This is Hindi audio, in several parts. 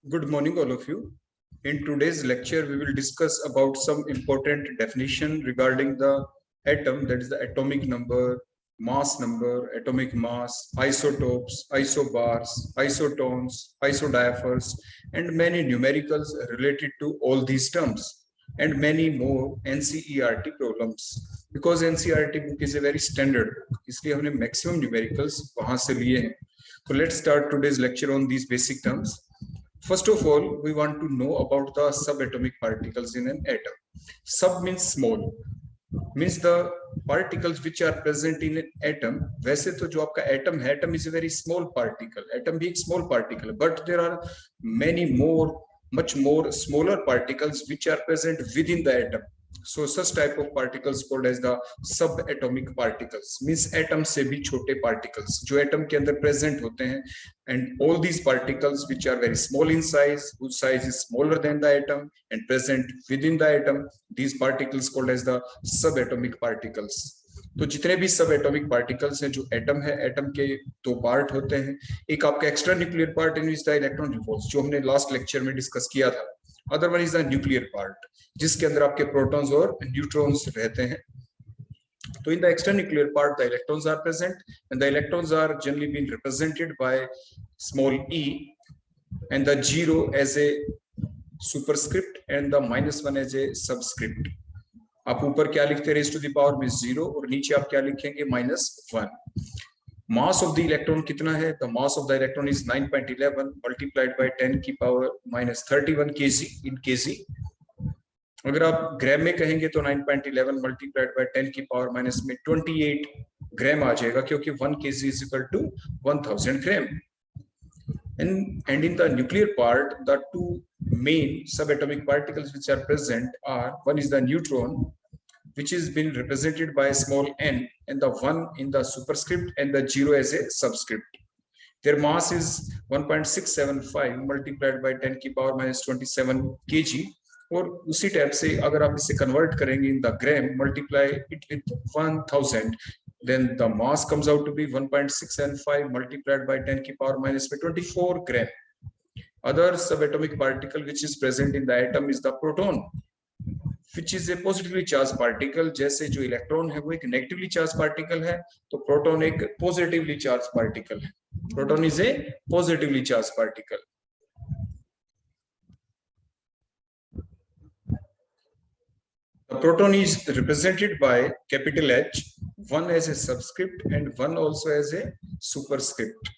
Good morning, all of you. In today's lecture, we will discuss about some important definition regarding the atom, that is the atomic number, mass number, atomic mass, isotopes, isobars, isotones, isodiaphers, and many numericals related to all these terms, and many more NCERT problems. Because NCERT book is a very standard book, इसलिए हमने maximum numericals वहाँ से लिए हैं. So let's start today's lecture on these basic terms. First of all, we want to know about the subatomic particles in an atom. Sub means small, means the particles which are present in an atom. वैसे तो जो आपका atom है, atom is a very small particle. Atom भी एक small particle, but there are many more, much more smaller particles which are present within the atom. So such type of particles called as the subatomic particles, means atom से भी छोटे particles जो atom के अंदर present होते हैं, and all these particles which are very small in size, whose size is smaller than the atom and present within the atom, these particles called as the subatomic particles. तो जितने भी सब एटॉमिक पार्टिकल्स हैं, जो एटम है, एटम के दो पार्ट होते हैं. एक आपका extra nuclear part in which the electron revolves, जो हमने लास्ट लेक्चर में डिस्कस किया था. Other one is the nuclear part, जिसके अंदर आपके प्रोटॉन्स और न्यूट्रॉन्स रहते हैं. So in the extranuclear part, the electrons are present, and the electrons are generally being represented by small e, and the 0 as a superscript and the -1 as a subscript. आप ऊपर क्या लिखते हैं, raised to the power में 0, और नीचे आप क्या लिखेंगे, -1. Mass of the electron कितना है? The mass of the electron is 9.11 multiplied by 10 की power -31 kg in kg. अगर आप ग्राम में कहेंगे तो 9.11 मल्टीप्लाइड बाय 10 की पावर माइनस में 28 ग्राम आ जाएगा, क्योंकि 1 kg is equal to 1000 gram. And in the nuclear part, the two main subatomic particles which are present are, one is the neutron, which is been represented by small n, and the 1 in the superscript and the 0 as a subscript. Their mass is 1.675 multiplied by 10 की पावर -27 kg. और उसी टाइप से अगर आप इसे कन्वर्ट करेंगे in the gram, multiply it with 1000, then the mass comes out to be 1.675 multiplied by 10 की power -24 gram. Other subatomic particle which is present in the atom is the proton, which is a positively charged particle. जैसे जो इलेक्ट्रॉन है वो एक नेगेटिवली चार्ज पार्टिकल है, तो प्रोटॉन एक पॉजिटिवली चार्ज पार्टिकल है. Proton is a positively charge particle. The proton is represented by capital H, one as a subscript and one also as a superscript.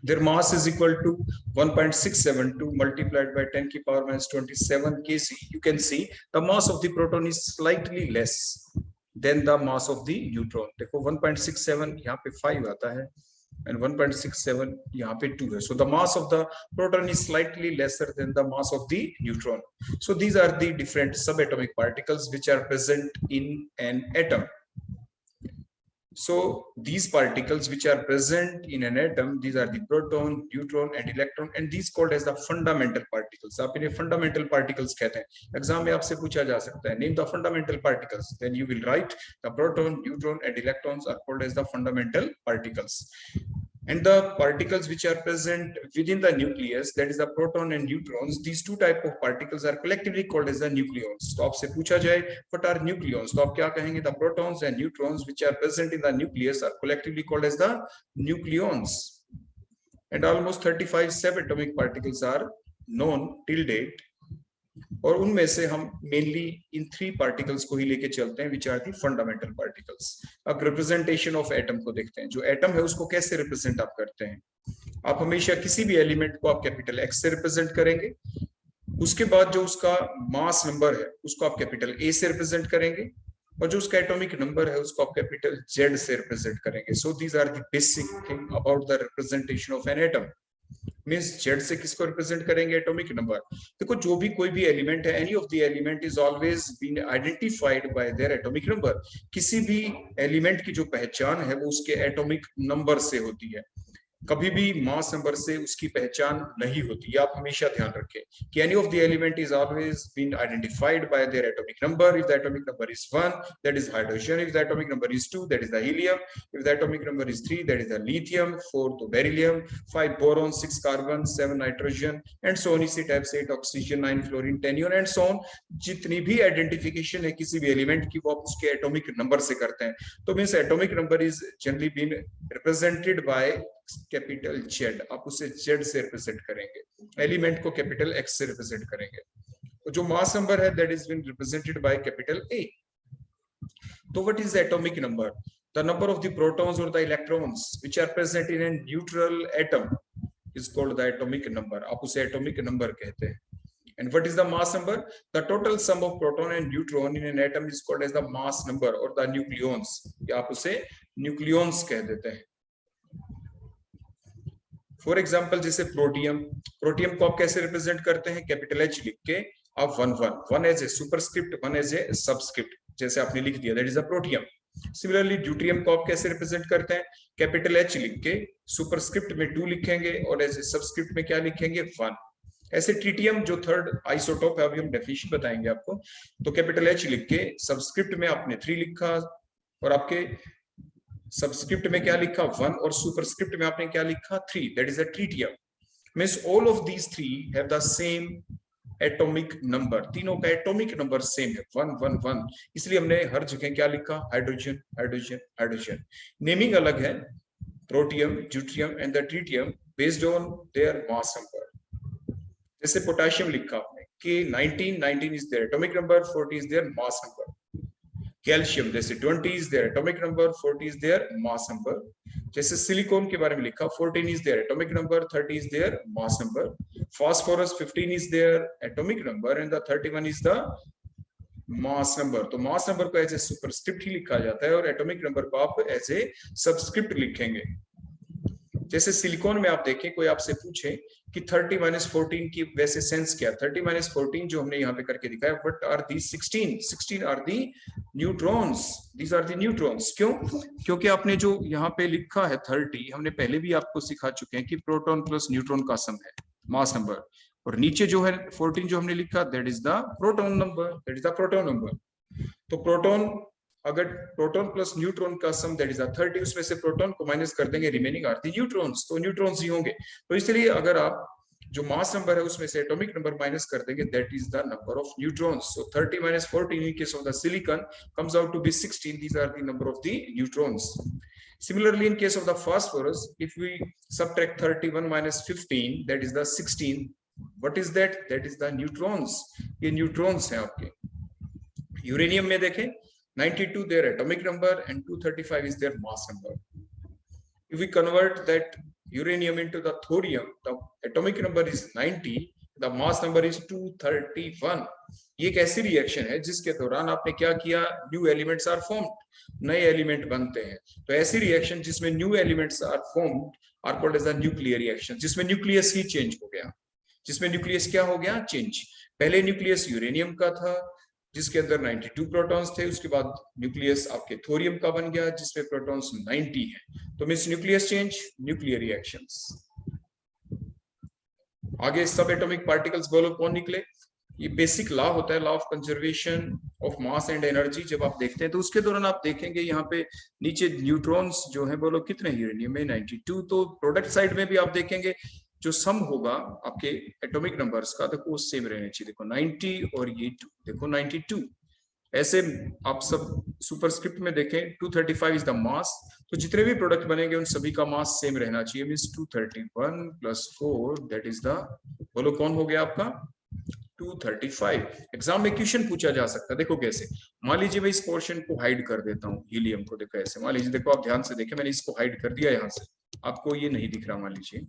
Their mass is equal to 1.672 multiplied by 10 की power -27 kg. You can see the mass of the proton is slightly less than the mass of the neutron. देखो 1.67 यहाँ पे 5 आता है, and 1.67 यहाँ पे 2 है. So the mass of the proton is slightly lesser than the mass of the neutron. So these are the different subatomic particles which are present in an atom. So these particles which are present in an atom, these are the proton, neutron and electron, and these called as the fundamental particles. आप इन्हें fundamental particles कहते हैं. एग्जाम में आपसे पूछा जा सकता है, name the fundamental particles, then you will write the proton, neutron and electrons are called as the fundamental particles. And the particles which are present within the nucleus, that is the proton and neutrons, these two type of particles are collectively called as the nucleons. तो आपसे पूछा जाए what are nucleons, तो आप क्या कहेंगे? The protons and neutrons which are present in the nucleus are collectively called as the nucleons. And almost 35 subatomic particles are known till date, और उनमें से हम मेनली इन 3 पार्टिकल्स को ही लेके चलते हैं, which are the fundamental particles. अब रिप्रेजेंटेशन ऑफ एटम को देखते हैं. जो एटम है उसको कैसे रिप्रेजेंट आप करते हैं? आप हमेशा किसी भी एलिमेंट को आप कैपिटल एक्स से रिप्रेजेंट करेंगे, उसके बाद जो उसका मास नंबर है उसको आप कैपिटल ए से रिप्रेजेंट करेंगे, और जो उसका एटॉमिक नंबर है उसको आप कैपिटल जेड से रिप्रेजेंट करेंगे. So these are the basic thing about the representation of an atom. Means Z से किसको रिप्रेजेंट करेंगे? Atomic number. देखो जो भी कोई भी एलिमेंट है, any of the element is always been identified by their atomic number. किसी भी एलिमेंट की जो पहचान है वो उसके एटॉमिक नंबर से होती है. कभी भी मास नंबर से उसकी पहचान नहीं होती, ये आप हमेशा ध्यान रखें कि any of the element is always been identified by their atomic number. If the atomic number is 1 that is hydrogen, if the atomic number is 2 that is the helium, if the atomic number is 3 that is the lithium, 4 तो beryllium, 5 boron, 6 carbon, 7 nitrogen and so on. इसी टाइप से 8 oxygen, 9 fluorine, 10 neon and so on. जितनी भी आइडेंटिफिकेशन है किसी भी एलिमेंट की वो आप उसके एटॉमिक नंबर से करते हैं. तो means atomic number is generally been represented by capital Z. आप उसे जेड से रिप्रेजेंट करेंगे, एलिमेंट को कैपिटल एक्स से रिप्रेजेंट करेंगे. तो जो मास नंबर है that is been represented by capital A. तो what is the atomic number? The number of the protons और the electrons which are present in a neutral atom is called the atomic number. आप उसे एटॉमिक नंबर कहते हैं. And what is the mass number? The total sum of proton and neutron in an atom is called as the mass number or the nucleons. या आप उसे nucleons कह देते हैं. फॉर एग्जाम्पल जैसे प्रोटियम, प्रोटियम को आप कैसे रिप्रेजेंट करते हैं? कैपिटल एच लिख के आप 1 as a superscript, 1 as a subscript, जैसे आपने लिख दिया, that is the protium. Similarly deuterium को आप कैसे रिप्रेजेंट करते हैं? कैपिटल एच लिख के सुपरस्क्रिप्ट में 2 लिखेंगे और एज ए सबस्क्रिप्ट में क्या लिखेंगे? 1. ऐसे ट्रिटियम जो थर्ड आइसोटोप है, अभी हम डेफिनेशन बताएंगे आपको. तो कैपिटल एच लिख के सबस्क्रिप्ट में आपने 3 लिखा और आपके सबस्क्रिप्ट में क्या लिखा? 1 और सुपरस्क्रिप्ट में आपने क्या लिखा? 3. That is a tritium. Means all of these 3 have the same atomic number. तीनों का एटॉमिक नंबर सेम है, 1 1 1. इसलिए हमने हर जगह क्या लिखा? Hydrogen hydrogen hydrogen. नेमिंग अलग है, protium, deuterium and the tritium based on their mass number. जैसे पोटेशियम लिखा आपने कि 19 is their atomic number, 40 is their mass number. Calcium जैसे 20 is their atomic number, 40 is their mass number. जैसे सिलिकॉन के बारे में लिखा 14 is their atomic number, 30 is their mass number. Phosphorus 15 is their atomic number and the 31 is the mass number. तो मास नंबर को एज ए सुपरस्क्रिप्ट ही लिखा जाता है और एटॉमिक नंबर को आप एज ए सबस्क्रिप्ट लिखेंगे. जैसे सिलिकॉन में आप देखें, कोई आपसे पूछे कि 30 - 14 की वैसे सेंस क्या? 30 - 14 जो हमने यहाँ पे करके दिखाया, what are the 16 are the neutrons. These are the neutrons. क्यों? क्योंकि आपने जो यहाँ पे लिखा है 30, हमने पहले भी आपको सिखा चुके हैं कि प्रोटॉन प्लस न्यूट्रॉन का सम है मास नंबर. और नीचे जो है 14 जो हमने लिखा, that is the proton number, that is the proton number. तो प्रोटॉन, अगर प्रोटॉन प्लस न्यूट्रॉन का सम दैट इज 30, उसमें से प्रोटॉन को माइनस कर देंगे, रिमेनिंग आर दी न्यूट्रॉन्स. तो न्यूट्रॉन्स ही होंगे. तो इसलिए अगर आप जो मास नंबर है उसमें से एटॉमिक नंबर माइनस कर देंगे, that is the number of neutrons. So 30 - 14 in case of the silicon comes out to be 16. These are the number of the neutrons. Similarly, in case of the phosphorus, if we subtract 31 - 15, that is the 16. What is that? That is the neutrons. ये न्यूट्रॉन्स हैं आपके. यूरेनियम में देखें 92 their atomic number and 235 is their mass number. If we convert that uranium into the thorium, the atomic number is 90, the mass number is 231. ये एक ऐसी रिएक्शन है जिसके दौरान आपने क्या किया? न्यू एलिमेंट्स आर फॉर्म्ड, नए एलिमेंट बनते हैं. तो ऐसी रिएक्शन जिसमें new elements are formed are called as the nuclear reaction, जिसमें न्यूक्लियस ही चेंज हो गया. जिसमें न्यूक्लियस क्या हो गया? चेंज. पहले न्यूक्लियस यूरेनियम का था जिसके अंदर 92 प्रोटॉन्स थे, उसके बाद न्यूक्लियस आपके थोरियम का बन गया जिसमें प्रोटॉन्स 90 है. तो means nucleus change, nuclear reactions. आगे सब एटॉमिक पार्टिकल्स बोलो कौन निकले? ये बेसिक लॉ होता है, law of conservation of mass and energy. जब आप देखते हैं तो उसके दौरान आप देखेंगे यहाँ पे नीचे न्यूट्रॉन्स जो है बोलो कितने? यूरेनियम में 92. तो प्रोडक्ट साइड में भी आप देखेंगे जो सम होगा आपके एटॉमिक नंबर्स का, देखो वो सेम रहने चाहिए. देखो 90 और ये 2, देखो 92. ऐसे आप सब सुपरस्क्रिप्ट में देखें 235 इज द मास. तो जितने भी प्रोडक्ट बनेंगे उन सभी का मास सेम रहना चाहिए. मींस 231 + 4 दैट इज द, बोलो कौन हो गया आपका? 235. एग्जाम में क्वेश्चन पूछा जा सकता है. देखो कैसे, मान लीजिए मैं इस पोर्शन को हाइड कर देता हूँ, हीलियम को. देखो ऐसे, मान लीजिए, देखो आप ध्यान से देखें, मैंने इसको हाइड कर दिया यहाँ से, आपको ये नहीं दिख रहा. मान लीजिए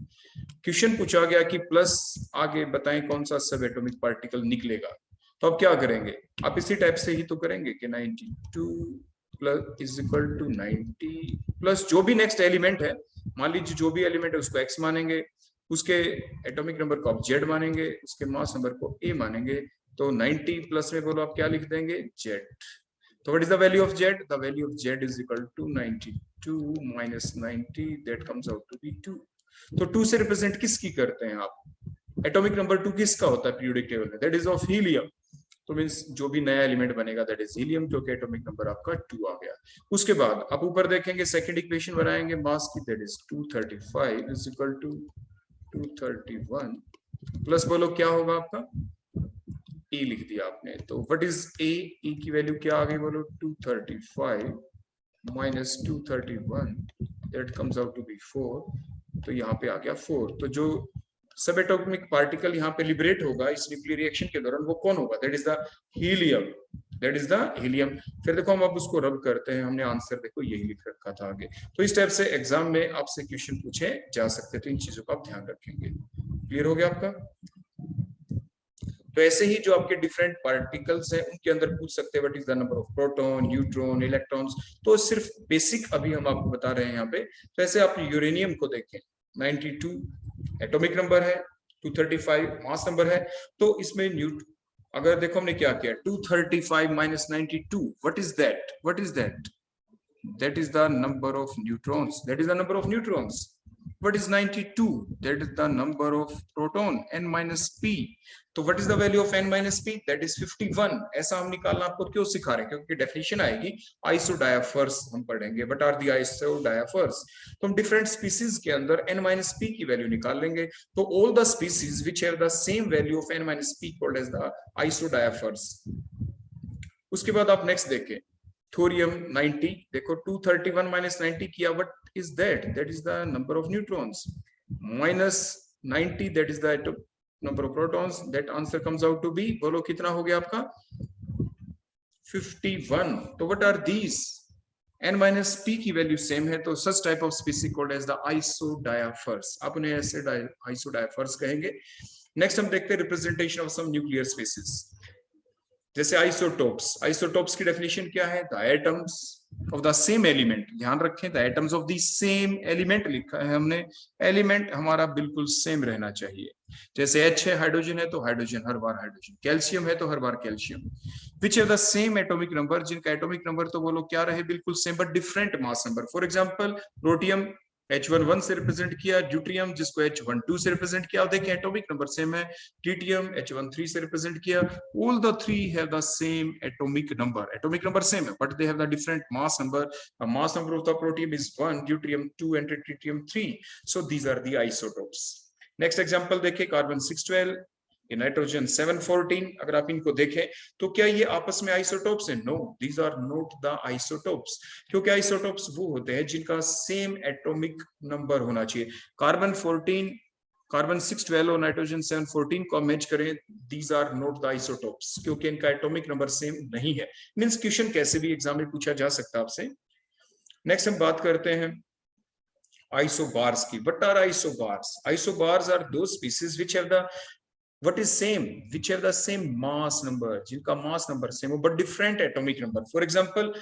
क्वेश्चन पूछा गया कि प्लस आगे बताएं कौन सा सब एटॉमिक पार्टिकल निकलेगा. तो अब क्या करेंगे? आप इसी टाइप से ही तो करेंगे कि 92 plus is equal to 90 plus जो भी नेक्स्ट एलिमेंट है, मान लीजिए जो भी एलिमेंट है उसको x मानेंगे, उसके एटॉमिक नंबर को आप z मानेंगे, उसके मास नंबर को a मानेंगे. तो 90 प्लस में बोलो आप क्या लिख देंगे? z. तो what is the value of z? The value of z is equal to 92 - 90, that comes out to be 2. तो 2 से रिप्रेजेंट किसकी करते हैं आप? एटॉमिक नंबर 2 किसका होता है पीरियोडिक टेबल में? That is of helium. तो मींस जो भी नया एलिमेंट बनेगा दैट इज हीलियम, क्योंकि एटॉमिक नंबर आपका 2 आ गया। उसके बाद आप ऊपर देखेंगे सेकंड इक्वेशन बनाएंगे मास की, that is 235 is equal to 231 plus बोलो क्या होगा आपका? E लिख दिया आपने, तो व्हाट इज ए? E की वैल्यू क्या आ गई बोलो? 235 minus 231 that comes out to be 4। तो यहाँ पे आ गया 4। तो जो सब एटॉमिक पार्टिकल यहाँ पे लिबरेट होगा इस न्यूक्लियर रिएक्शन के दौरान वो कौन होगा? That is the helium, that is the helium. फिर देखो हम अब उसको रब करते हैं, हमने आंसर देखो यही लिख रखा था आगे। तो इस टाइप से एग्जाम में आपसे क्वेश्चन पूछे जा सकते, तो इन चीजों का आप ध्यान रखेंगे। क्लियर हो गया आपका? तो ऐसे ही जो आपके डिफरेंट पार्टिकल्स हैं उनके अंदर पूछ सकते हैं what is the number of proton, neutron, electrons. तो सिर्फ बेसिक अभी हम आपको बता रहे हैं यहाँ पे। तो ऐसे आप यूरेनियम को देखें, 92 एटॉमिक नंबर है, 235 मास नंबर है। तो इसमें अगर देखो हमने क्या किया, 235 minus 92, what is that? What is that? That is the number of neutrons. That is the number of neutrons. What is 92? That is the number of proton, n minus p. तो what is the value of n minus p? That is 51. ऐसा हम निकालना आपको क्यों सिखा रहे हैं? क्योंकि डेफिनेशन आएगी आइसोडायाफर्स हम पढ़ेंगे। But are the isodiaphers? तो हम डिफरेंट स्पीसीज के अंदर n minus p की वैल्यू निकाल लेंगे। तो all the species which have the same value of n minus p called as the आइसोडायाफर्स। उसके बाद आप नेक्स्ट देखें थोरियम 90, देखो 231 माइनस 90 किया, what is that? That is the number of neutrons. Minus 90 that is the number of protons. That answer comes out to be, बोलो कितना हो गया आपका? 51। तो what are these? n minus p की वैल्यू सेम है, तो such type of species called as the isodiaphers. आप उन्हें ऐसे आइसोडायाफर्स कहेंगे। नेक्स्ट हम देखते हैं representation of some nuclear species, जैसे आइसोटोप्स। आइसोटोप्स की डेफिनेशन क्या है? The atoms of the same element. ध्यान रखें, the atoms of the same element लिखा है हमने। एलिमेंट हमारा बिल्कुल सेम रहना चाहिए। जैसे H है, हाइड्रोजन है, तो हाइड्रोजन हर बार हाइड्रोजन। कैल्शियम है तो हर बार calcium. Which have the same atomic number, जिनका एटॉमिक नंबर तो बोलो क्या रहे? बिल्कुल same but different mass number. For example protium H11 से रिप्रेजेंट किया, ड्यूट्रियम जिसको H12 से रिप्रेजेंट किया, देखिए एटॉमिक नंबर सेम है। ट्रिटियम H13 से रिप्रेजेंट किया। All the three have the same atomic number. Atomic number same, but they have the different mass number. The mass number of the protium is 1, deuterium 2, and tritium 3. So these are the isotopes. Next example देखिए, कार्बन 612, नाइट्रोजन 714। अगर आप इनको देखें तो क्या ये आपस में आइसोटोप्स हैं? No, these are not the isotopes. क्योंकि आइसोटोप्स वो होते हैं जिनका सेम एटॉमिक नंबर होना चाहिए। कार्बन 14, कार्बन 612 और नाइट्रोजन 714 को मैच करें, these are not the isotopes, क्योंकि इनका एटॉमिक नंबर सेम नहीं है। मींस क्वेश्चन कैसे भी एग्जाम में पूछा जा सकता है आपसे। नेक्स्ट हम बात करते हैं आइसोबार्स की। What are isobars? Isobars are दो species which have the what is same, which have the same mass number, जिनका मास नंबर सेम हो but different atomic number. For example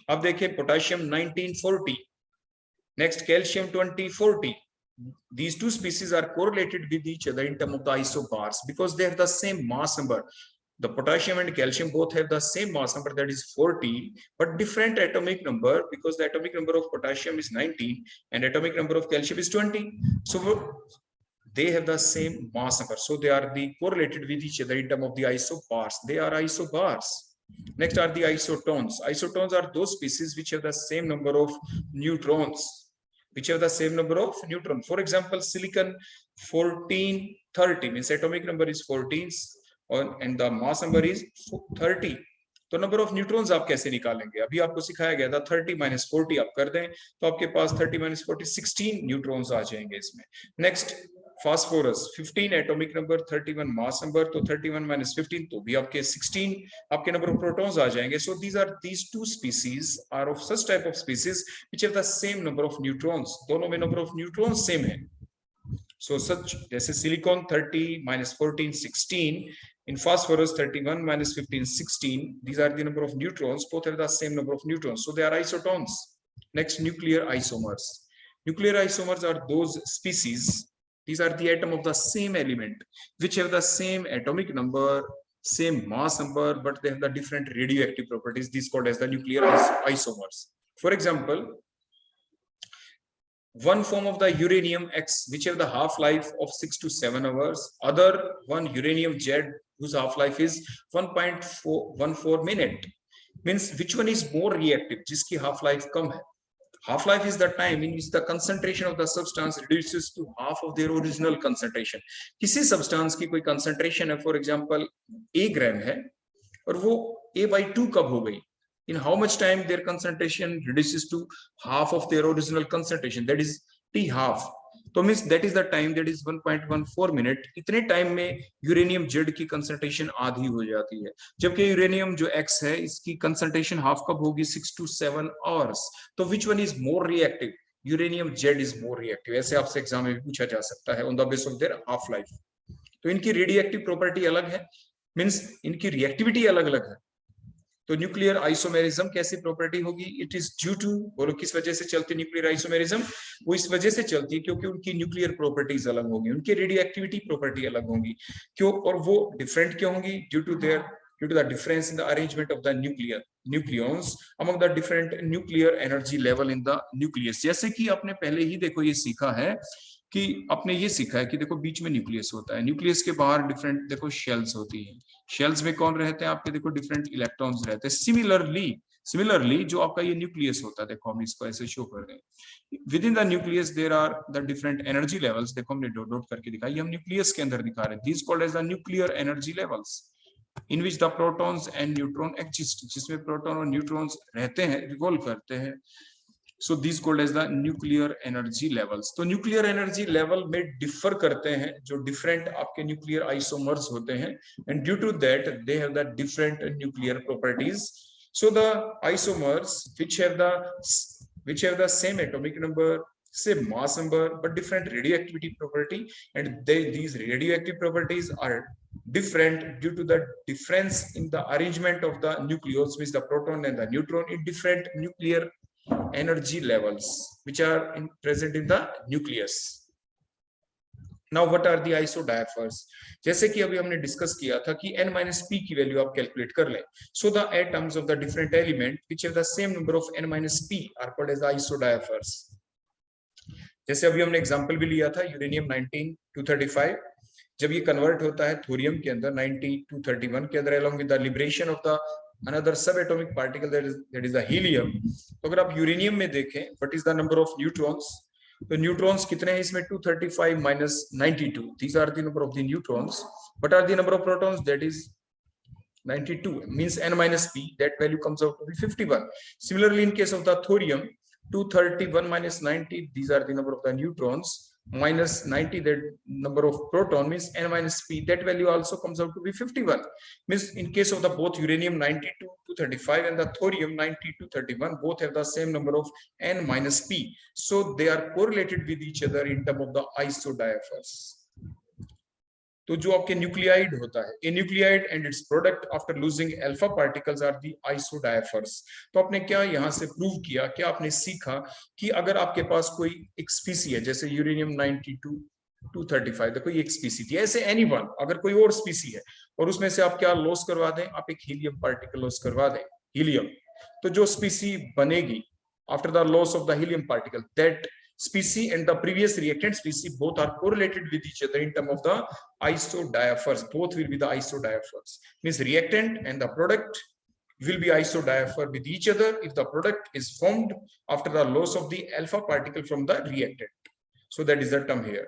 आप देखिए potassium 1940, next calcium 2040। These two species are correlated with each other in terms of the isobars because they have the same mass number. The potassium and calcium both have the same mass number, that is 40, but different atomic number because the atomic number of potassium is 19 and atomic number of calcium is 20. So they have the same mass number, so they are correlated with each other in terms of the isobars. They are isobars. Next are the isotones. Isotones are those species which have the same number of neutrons, which have the same number of neutrons. For example, silicon 1430 means atomic number is 14 and the mass number is 30. तो नंबर ऑफ न्यूट्रॉन्स आप कैसे निकालेंगे? अभी आपको सिखाया गया था 30 माइनस 40 आप कर दें तो आपके पास 30 माइनस 40 16 न्यूट्रॉन्स आ जाएंगे इसमें। नेक्स्ट फास्फोरस 15 एटॉमिक नंबर, 31 मास नंबर, तो 31 माइनस 15 तो भी आपके 16 आपके नंबर ऑफ प्रोटॉन्स आ जाएंगे। So these are these two species are of such type of species which have the same number of neutrons. दोनों में नंबर ऑफ न्यूट्रॉन्स सेम है। सो सच जैसे silicon 30 minus 14 16, in phosphorus 31 minus 15 16. These are the number of neutrons, both have the same number of neutrons, so they are isotones. Next, nuclear isomers. Nuclear isomers are those species, these are the atom of the same element which have the same atomic number, same mass number, but they have the different radioactive properties. These called as the nuclear isomers. For example, one form of the uranium X, which have the half-life of 6 to 7 hours, other one uranium Z, whose half-life is 1.14 minute. Means which one is more reactive, जिसकी half-life कम है. Half-life is the time in which the concentration of the substance reduces to half of their original concentration. किसी substance की कोई concentration है, for example, A gram है, और वो A/2 कब हो गई? In how much time their concentration reduces to half of their original concentration, that is T half. तो means that is the time, that is 1.14 minute. इतने टाइम में यूरेनियम जेड की कंसंट्रेशन आधी हो जाती है, जबकि यूरेनियम जो एक्स है इसकी कंसंट्रेशन हाफ कब होगी? 6 to 7 आवर्स. तो which one is more reactive? Uranium Z is more reactive. ऐसे आपसे एग्जाम में भी पूछा जा सकता है on the base of their half life. तो इनकी रेडियोएक्टिव प्रॉपर्टी अलग है, मीन्स इनकी रिएक्टिविटी अलग अलग है. तो न्यूक्लियर आइसोमेरिज्म कैसी प्रॉपर्टी होगी? इट इज ड्यू टू, बोलो किस वजह से चलती न्यूक्लियर आइसोमेरिज्म? वो इस वजह से चलती है क्योंकि उनकी न्यूक्लियर प्रॉपर्टीज अलग होंगी, उनकी रेडियोएक्टिविटी प्रॉपर्टी अलग होंगी. क्यों? और वो डिफरेंट क्यों होंगी? Due to the difference in the arrangement of the nucleons among the different nuclear energy level in the nucleus. जैसे कि आपने पहले ही देखो ये सीखा है कि आपने ये सीखा है कि देखो बीच में न्यूक्लियस होता है, न्यूक्लियस के बाहर डिफरेंट देखो शेल्स होती हैं. शेल्स में कौन रहते हैं आपके? देखो डिफरेंट इलेक्ट्रॉन्स रहते हैं. सिमिलरली जो आपका ये न्यूक्लियस होता है, देखो हम इसको ऐसे शो कर रहे हैं, within the nucleus there are the different energy levels. देखो हमने डॉट डॉट करके दिखाई, हम न्यूक्लियस के अंदर दिखा रहे हैं. These called as the nuclear energy levels in which the protons and neutron exist, जिसमें प्रोटॉन और न्यूट्रॉन्स रहते हैं, रिवॉल्व करते हैं. So these called as the nuclear energy levels. तो nuclear energy level में differ करते हैं जो different आपके nuclear isomers होते हैं, and due to that they have the different nuclear properties. So the isomers which have the same atomic number, same mass number, but different radioactivity property, and these radioactive properties are different due to the difference in the arrangement of the nucleons, means the proton and the neutron in different nuclear energy levels which are present in the nucleus. Now what are the isodiaphers? जैसे कि अभी हमने डिस्कस किया था कि n-p की वैल्यू आप कैलकुलेट कर लें. So the atoms of the different element which have the same number of n-p are called as the isodiaphers. जैसे अभी हमने एग्जांपल भी लिया था यूरेनियम 19-235, जब ये कन्वर्ट होता है थोरियम के अंदर 90-231 के अंदर, along with the liberation of the another subatomic particle that is the helium. तो अगर आप यूरेनियम में देखें what is the number of neutrons, तो न्यूट्रॉन्स कितने हैं इसमें? 235 minus 92. These are the number of the neutrons. What are the number of protons? That is 92, means n minus p, that value comes out to be 51. Similarly in case of the thorium, 231 minus 90, these are the number of the neutrons, minus 90, that number of proton, means n minus p, that value also comes out to be 51. Means in case of the both uranium 92-235 and the thorium 90-231, both have the same number of n minus p, so they are correlated with each other in terms of the isodiaphers. तो जो आपके न्यूक्लियाइड होता है, a nuclide and its product after losing alpha particles are the isodiaphers. तो आपने क्या यहाँ से प्रूव किया, क्या आपने सीखा कि अगर आपके पास कोई एक स्पीसी है, जैसे यूरेनियम 92-235, देखो ये एक स्पीसी थी, ऐसे एनीवन अगर कोई और स्पीसी है और उसमें से आप क्या लॉस करवा दें, आप एक हीलियम पार्टिकल लॉस करवा दें, हीलियम, तो जो स्पीसी बनेगी after the loss of the helium particle, that species and the previous reactant species both are correlated with each other in terms of the isodiaphers. Both will be the isodiaphers, means reactant and the product will be isodiapher with each other if the product is formed after the loss of the alpha particle from the reactant. So that is the term here.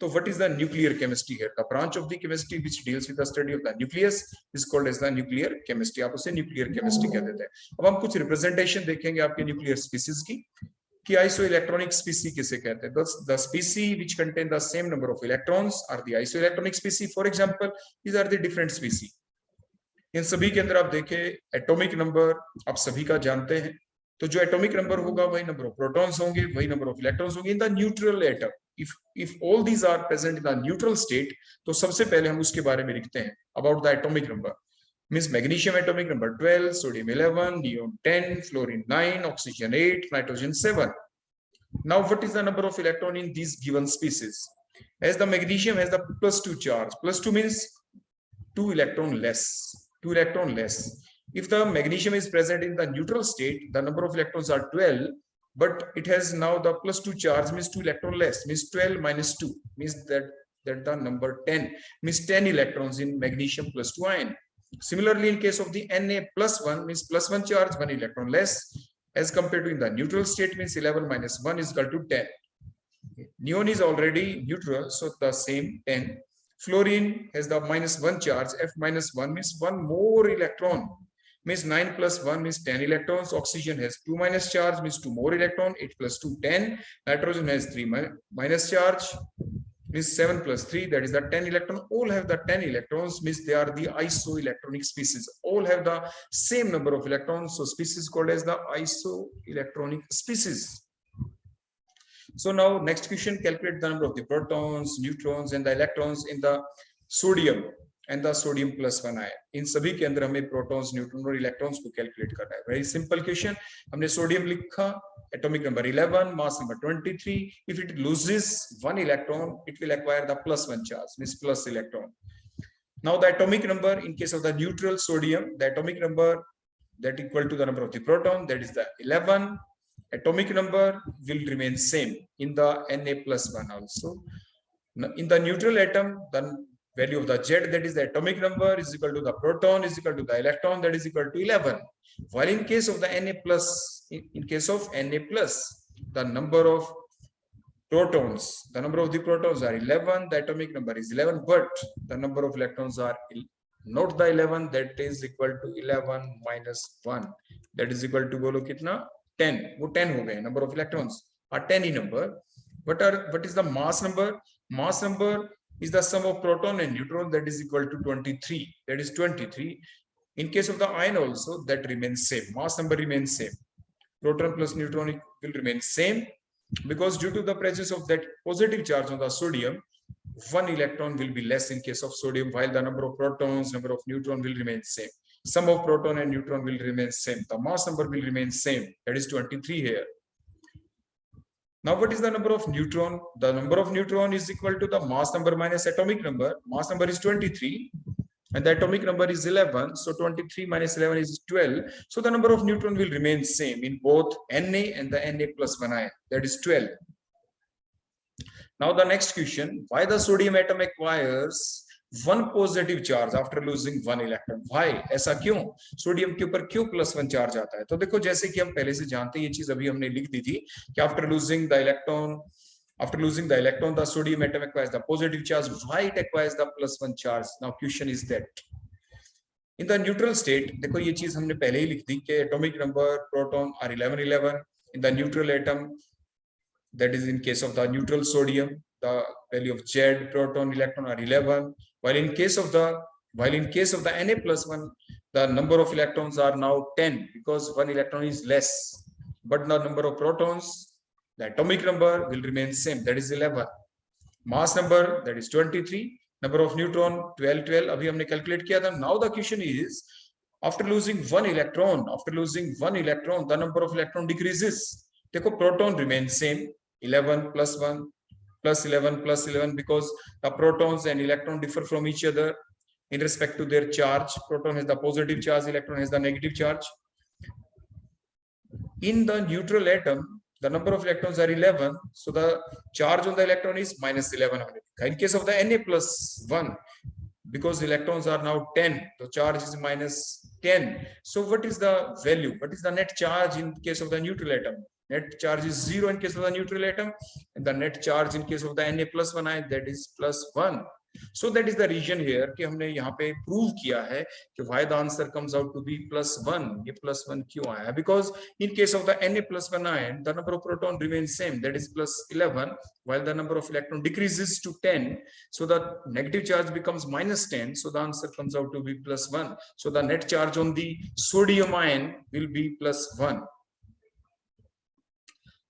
So what is the nuclear chemistry here? The branch of the chemistry which deals with the study of the nucleus is called as the nuclear chemistry. आप उसे nuclear chemistry कह देते हैं. अब हम कुछ representation देखेंगे आपके nuclear species की, कि isoelectronic species किसे कहते हैं. The species which contain the same number of electrons are the isoelectronic species. For example, these are the different species. इन सभी के अंदर आप देखें एटॉमिक नंबर आप सभी का जानते हैं, तो जो एटॉमिक नंबर होगा वही नंबर ऑफ प्रोटॉन्स होंगे, वही नंबर ऑफ इलेक्ट्रॉन्स होंगे इन the neutral atom. if all these are present in the neutral state, तो सबसे पहले हम उसके बारे में लिखते हैं about the atomic number. Means magnesium atomic number 12, sodium 11, neon 10, fluorine 9, oxygen 8, nitrogen 7. Now what is the number of electron in these given species? As the magnesium has the +2 charge, +2 means 2 electron less. If the magnesium is present in the neutral state, the number of electrons are 12, but it has now the +2 charge, means 2 electron less, means 12 minus 2, means that the number 10 means 10 electrons in magnesium +2 ion. Similarly, in case of the Na +1, means +1 charge, 1 electron less, as compared to in the neutral state, means 11 minus 1 is equal to 10. Neon is already neutral, so the same 10. Fluorine has the -1 charge, F minus 1 means 1 more electron, means 9 plus 1 means 10 electrons. Oxygen has 2 minus charge, means 2 more electron, 8 plus 2, 10. Nitrogen has 3 minus charge, means 7 plus 3, that is the 10 electron. All have the 10 electrons, means they are the isoelectronic species. All have the same number of electrons, so species called as the isoelectronic species. So now next question, calculate the number of the protons, neutrons and the electrons in the sodium and the sodium +1 ion. इन सभी के अंदर हमें प्रोटॉन्स, न्यूट्रॉन और इलेक्ट्रॉन्स को कैलकुलेट करना है. Very simple question. हमने सोडियम लिखा, atomic number 11, mass number 23. If it loses 1 electron, it will acquire the +1 charge, means plus electron. Now the atomic number in case of the neutral sodium, the atomic number that equal to the number of the proton, that is the 11. Atomic number will remain same in the Na+1 also. In the neutral atom, the value of the Z, that is the atomic number, is equal to the proton is equal to the electron, that is equal to 11. While in case of the in case of Na+, the number of protons, the number of the protons are 11, the atomic number is 11, but the number of electrons are not the 11, that is equal to 11 minus 1, that is equal to बोलो कितना 10. वो 10 हो गए. Number of electrons are 10 in number. What is the mass number? Mass number is the sum of proton and neutron, that is equal to 23, that is 23. In case of the ion also, that remains same. Mass number remains same. Proton plus neutron will remain same, because due to the presence of that positive charge on the sodium, 1 electron will be less in case of sodium, while the number of protons, number of neutron will remain same. Sum of proton and neutron will remain same. The mass number will remain same, that is 23 here. Now what is the number of neutron? The number of neutron is equal to the mass number minus atomic number. Mass number is 23 and the atomic number is 11. So 23 minus 11 is 12. So the number of neutron will remain same in both Na and the Na+1 ion, that is 12. Now the next question, why the sodium atom acquires 1 positive charge after losing 1 electron? Why? ऐसा क्यों? सोडियम के ऊपर क्यों +1 चार्ज आता है? तो देखो, जैसे कि हम पहले से जानते हैं, ये चीज अभी हमने लिख दी थी कि after losing the electron, the sodium atom acquires the positive charge. Why it acquires the +1 charge? Now question is that in the neutral state, देखो ये चीज हमने पहले ही लिख दी कि atomic number proton are 11 in the neutral atom, that is in case of the neutral sodium, the value of Z, proton, electron are 11. While in case of the Na+1, the number of electrons are now 10 because 1 electron is less, but the number of protons, the atomic number will remain same, that is 11. Mass number, that is 23. Number of neutron 12. अभी हमने calculate किया था. Now the question is, after losing 1 electron, the number of electron decreases. देखो, proton remains same, 11 plus 1 plus 11 plus 11, because the protons and electron differ from each other in respect to their charge. Proton has the positive charge, electron has the negative charge. In the neutral atom, the number of electrons are 11, so the charge on the electron is -11. In case of the Na+1, because electrons are now 10, the charge is -10. So what is the value? What is the net charge in case of the neutral atom? Net charge is 0 in case of the neutral atom, and the net charge in case of the Na+1 ion, that is +1. So that is the reason here कि हमने यहाँ पे prove किया है कि why the answer comes out to be +1. ये +1 क्यों आया? Because in case of the Na+1 ion, the number of proton remains same, that is +11, while the number of electron decreases to 10. So the negative charge becomes -10. So the answer comes out to be +1. So the net charge on the sodium ion will be +1.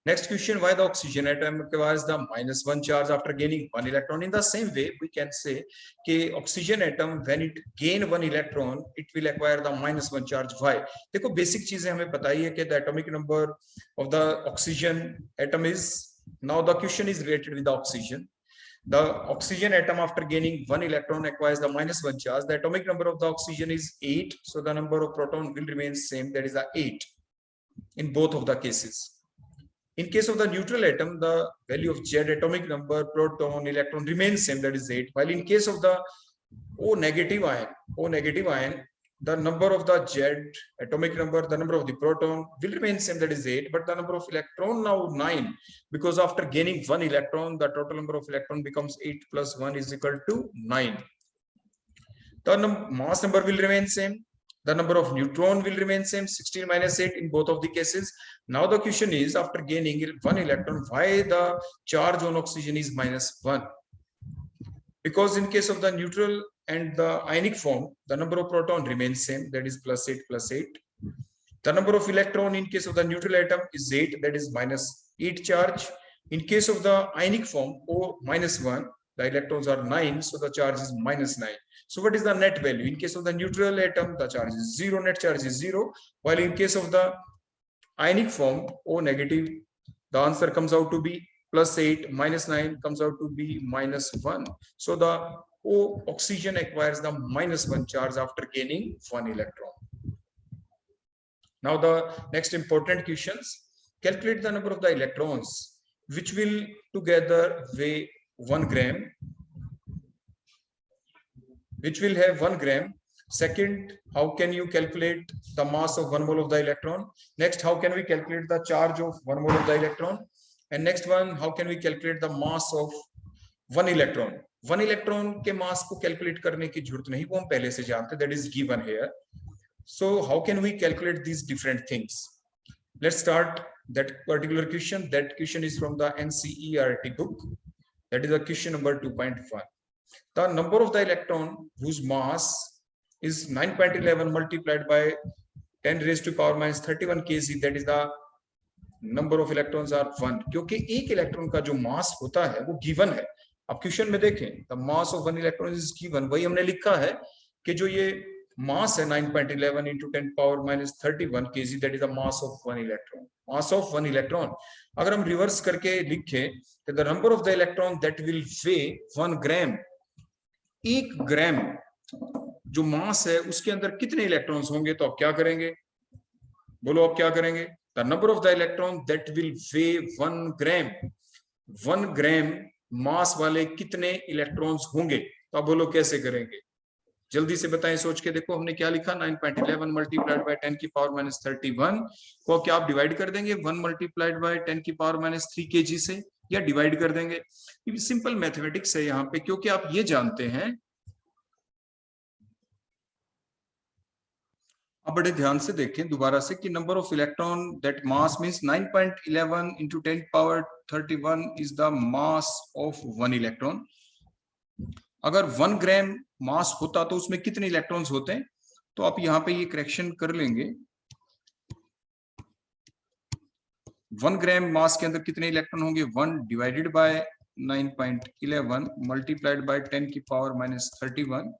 Next question, why the oxygen atom acquires the -1 charge after gaining 1 electron? In the same way, we can say कि oxygen atom, when it gain 1 electron, it will acquire the -1 charge. Why? देखो, basic चीजें हमें पता ही है कि the atomic number of the oxygen atom is, now the question is related with the oxygen. The oxygen atom after gaining 1 electron acquires the -1 charge. The atomic number of the oxygen is 8, so the number of proton will remain same, that is the 8 in both of the cases. In case of the neutral atom, the value of Z, atomic number, proton, electron remains same, that is 8. While in case of the O negative ion, the number of the Z, atomic number, the number of the proton will remain same, that is 8, but the number of electron now 9, because after gaining 1 electron, the total number of electron becomes 8 plus 1 is equal to 9. The mass number will remain same. The number of neutron will remain same, 16 minus 8 in both of the cases. Now the question is, after gaining 1 electron, why the charge on oxygen is -1? Because in case of the neutral and the ionic form, the number of proton remains same, that is +8 plus 8. The number of electron in case of the neutral atom is 8, that is -8 charge. In case of the ionic form, O -1, the electrons are 9, so the charge is -9. So what is the net value? In case of the neutral atom, the charge is 0, net charge is 0. While in case of the ionic form, O negative, the answer comes out to be +8, -9 comes out to be -1. So the O oxygen acquires the -1 charge after gaining 1 electron. Now the next important questions. Calculate the number of the electrons which will together weigh 1 gram, which will have 1 gram. Second, how can you calculate the mass of 1 mole of the electron? Next, how can we calculate the charge of 1 mole of the electron? And next one, how can we calculate the mass of 1 electron? 1 electron के mass को calculate करने की जरूरत नहीं, वो हम पहले से जानते, that is given here. So how can we calculate these different things? Let's start that particular question. That question is from the NCERT book. That is the question number 2.1. The number of the electron whose mass is 9.11 multiplied by 10 raised to power minus 31 kg, that is the number of electrons are 1. क्योंकि एक इलेक्ट्रॉन का जो मास होता है वो गिवन है. अब क्वेश्चन में देखें, the mass of 1 electron is given. वही हमने लिखा है कि जो ये mass है 9.11 into 10 power minus 31 kg, that is the mass of 1 electron. Mass of 1 electron. अगर हम रिवर्स करके लिखें तो the number of the electron that will weigh 1 gram, 1 ग्राम जो मास है उसके अंदर कितने इलेक्ट्रॉन्स होंगे? तो आप क्या करेंगे? बोलो आप क्या करेंगे? The number of the electron that will weigh 1 gram, 1 ग्राम मास वाले कितने इलेक्ट्रॉन्स होंगे? तो आप बोलो कैसे करेंगे? जल्दी से बताएं, सोच के देखो. हमने क्या लिखा? 9.11 मल्टीप्लाइड बाय 10 की पावर माइनस 31 को क्या आप डिवाइड कर देंगे 1 मल्टीप्लाइड बाय 10 की पावर माइनस 3 kg से, या डिवाइड कर देंगे? ये सिंपल मैथमेटिक्स है यहाँ पे, क्योंकि आप ये जानते हैं. अब बड़े ध्यान से देखें दोबारा से कि number of electron that mass means 9.11 into 10 power 31 is the mass of 1 electron. अगर 1 ग्राम मास होता तो उसमें कितने इलेक्ट्रॉन्स होते हैं? तो आप यहाँ पे ये करेक्शन कर लेंगे. 1 ग्राम मास के अंदर कितने इलेक्ट्रॉन होंगे? 1 डिवाइडेड बाय 9.11 मल्टीप्लाइड बाय 10 की पावर माइनस 31.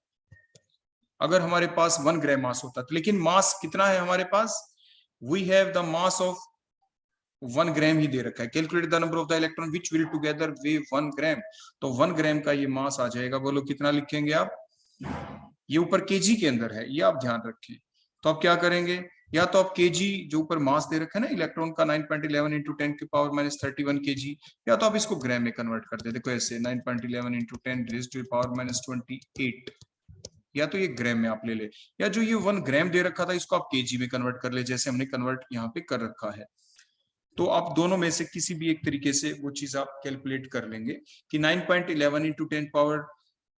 अगर हमारे पास 1 ग्राम मास होता तो, लेकिन मास कितना है हमारे पास? We have the mass of 1 gram ही दे रखा है. Calculate the number of the electron which will together weigh 1 gram. तो 1 ग्राम का ये मास आ जाएगा. बोलो कितना लिखेंगे आप? ये ऊपर केजी के अंदर है, ये आप ध्यान रखें. तो आप क्या करेंगे? या तो आप केजी जो ऊपर मास दे रखा है ना इलेक्ट्रॉन का 9.11 इंटू 10 की पावर माइनस 31 kg, या तो आप इसको ग्राम में कन्वर्ट कर दे. देखो ऐसे 9.11 into 10 raise to power minus 28, या तो ये ग्राम में आप ले ले, या जो ये 1 ग्राम दे रखा था इसको आप केजी में कन्वर्ट कर ले, जैसे हमने कन्वर्ट यहाँ पे कर रखा है. तो आप दोनों में से किसी भी एक तरीके से वो चीज आप कैलकुलेट कर लेंगे कि 9.11 इंटू 10 पावर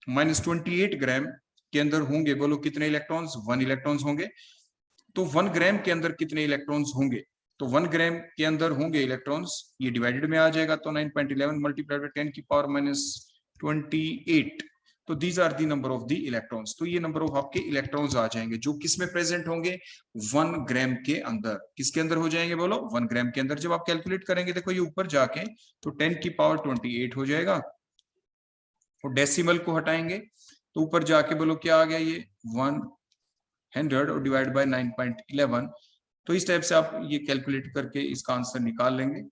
माइनस 28 ग्राम के अंदर होंगे, बोलो कितने इलेक्ट्रॉन्स? 1 इलेक्ट्रॉन्स होंगे. तो 1 ग्राम के अंदर कितने इलेक्ट्रॉन्स होंगे? तो 1 ग्राम के अंदर होंगे इलेक्ट्रॉन्स, ये डिवाइडेड में आ जाएगा. तो 9.11 मल्टीप्लाइड बाय 10 की पावर माइनस 28. तो these are the number of the electrons. तो ये नंबर ऑफ आपके इलेक्ट्रॉन्स आ जाएंगे जो किस में प्रेजेंट होंगे? 1 ग्राम के अंदर. किसके अंदर हो जाएंगे? बोलो 1 ग्राम के अंदर. जब आप कैलकुलेट करेंगे देखो ये ऊपर जाके तो 10 की पावर 28 हो जाएगा, और डेसिमल को हटाएंगे तो ऊपर जाके बोलो क्या आ गया? ये 100 और डिवाइड बाय 9.11. तो इस टाइप से आप ये कैलकुलेट करके इसका आंसर निकाल लेंगे.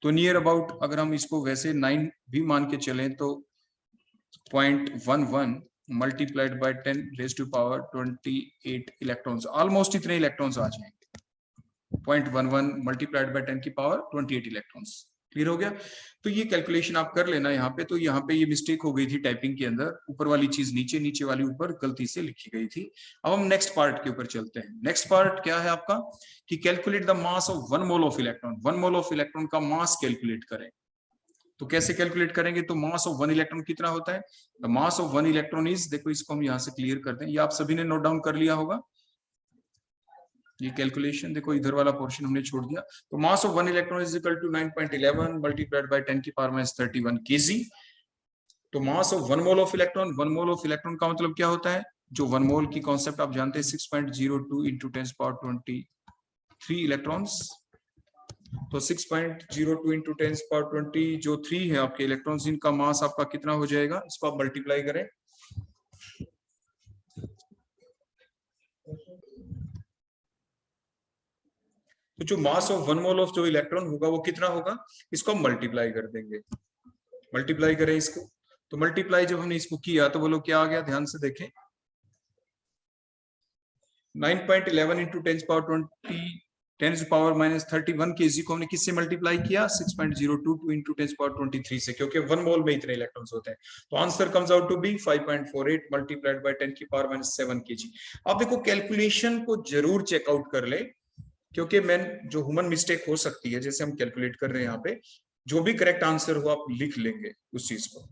तो नियर अबाउट अगर हम इसको वैसे 9 भी मान के चलें तो 0.11 multiplied by 10 raise to power 28 electrons, almost इतने इलेक्ट्रॉन्स आ जाएंगे. 0.11 मल्टीप्लाइड बाय 10 की पावर 28 इलेक्ट्रॉन्स। क्लियर हो गया? तो ये कैलकुलेशन आप कर लेना यहाँ पे। तो यहाँ पे ये मिस्टेक हो गई थी टाइपिंग के अंदर, ऊपर वाली चीज नीचे, नीचे वाली ऊपर गलती से लिखी गई थी। अब हम नेक्स्ट पार्ट के ऊपर चलते हैं। नेक्स्ट पार्ट क्या है आपका कि calculate the mass of 1 mole of electron. 1 mole of electron का मास कैलकुलेट करें। तो कैसे कैलकुलेट करेंगे? तो मास ऑफ 1 इलेक्ट्रॉन कितना होता है? The mass of 1 electron is, देखो इसको हम यहाँ से क्लियर करते हैं, ये आप सभी ने नोट डाउन कर लिया होगा ये कैलकुलेशन। देखो इधर वाला पोर्शन हमने छोड़ दिया। तो mass of 1 electron is equal to 9.11 multiplied by 10 की पावर माइनस 31 kg। तो mass of 1 mole of electron, 1 mole of electron का मतलब क्या होता है? जो 1 मोल की कॉन्सेप्ट आप जानते हैं 6.02 इंटू 10 पावर 23 इलेक्ट्रॉन्स। तो 6.02 इंटू 10 पावर 20 जो 3 है आपके इलेक्ट्रॉन्स, इनका मास आपका कितना हो जाएगा? इसको आप मल्टीप्लाई करें। तो जो मास ऑफ 1 मोल ऑफ जो इलेक्ट्रॉन होगा वो कितना होगा? इसको हम मल्टीप्लाई कर देंगे। मल्टीप्लाई करें इसको। तो मल्टीप्लाई जब हमने इसको किया तो बोलो क्या आ गया? ध्यान से देखें, 9.11 इंटू 10 पावर माइनस 31 kg को हमने किससे मल्टीप्लाई किया? 6.022 इंटू 10 पावर 23 से, क्योंकि 1 मोल में इतने इलेक्ट्रॉन्स होते हैं। तो answer comes out to be 5.48 multiplied by 10 की पावर माइनस 7 kg। अब देखो कैलकुलेशन को जरूर चेकआउट कर ले, क्योंकि मैं जो ह्यूमन मिस्टेक हो सकती है, जैसे हम कैलकुलेट कर रहे हैं यहाँ पे, जो भी करेक्ट आंसर हो आप लिख लेंगे उस चीज को।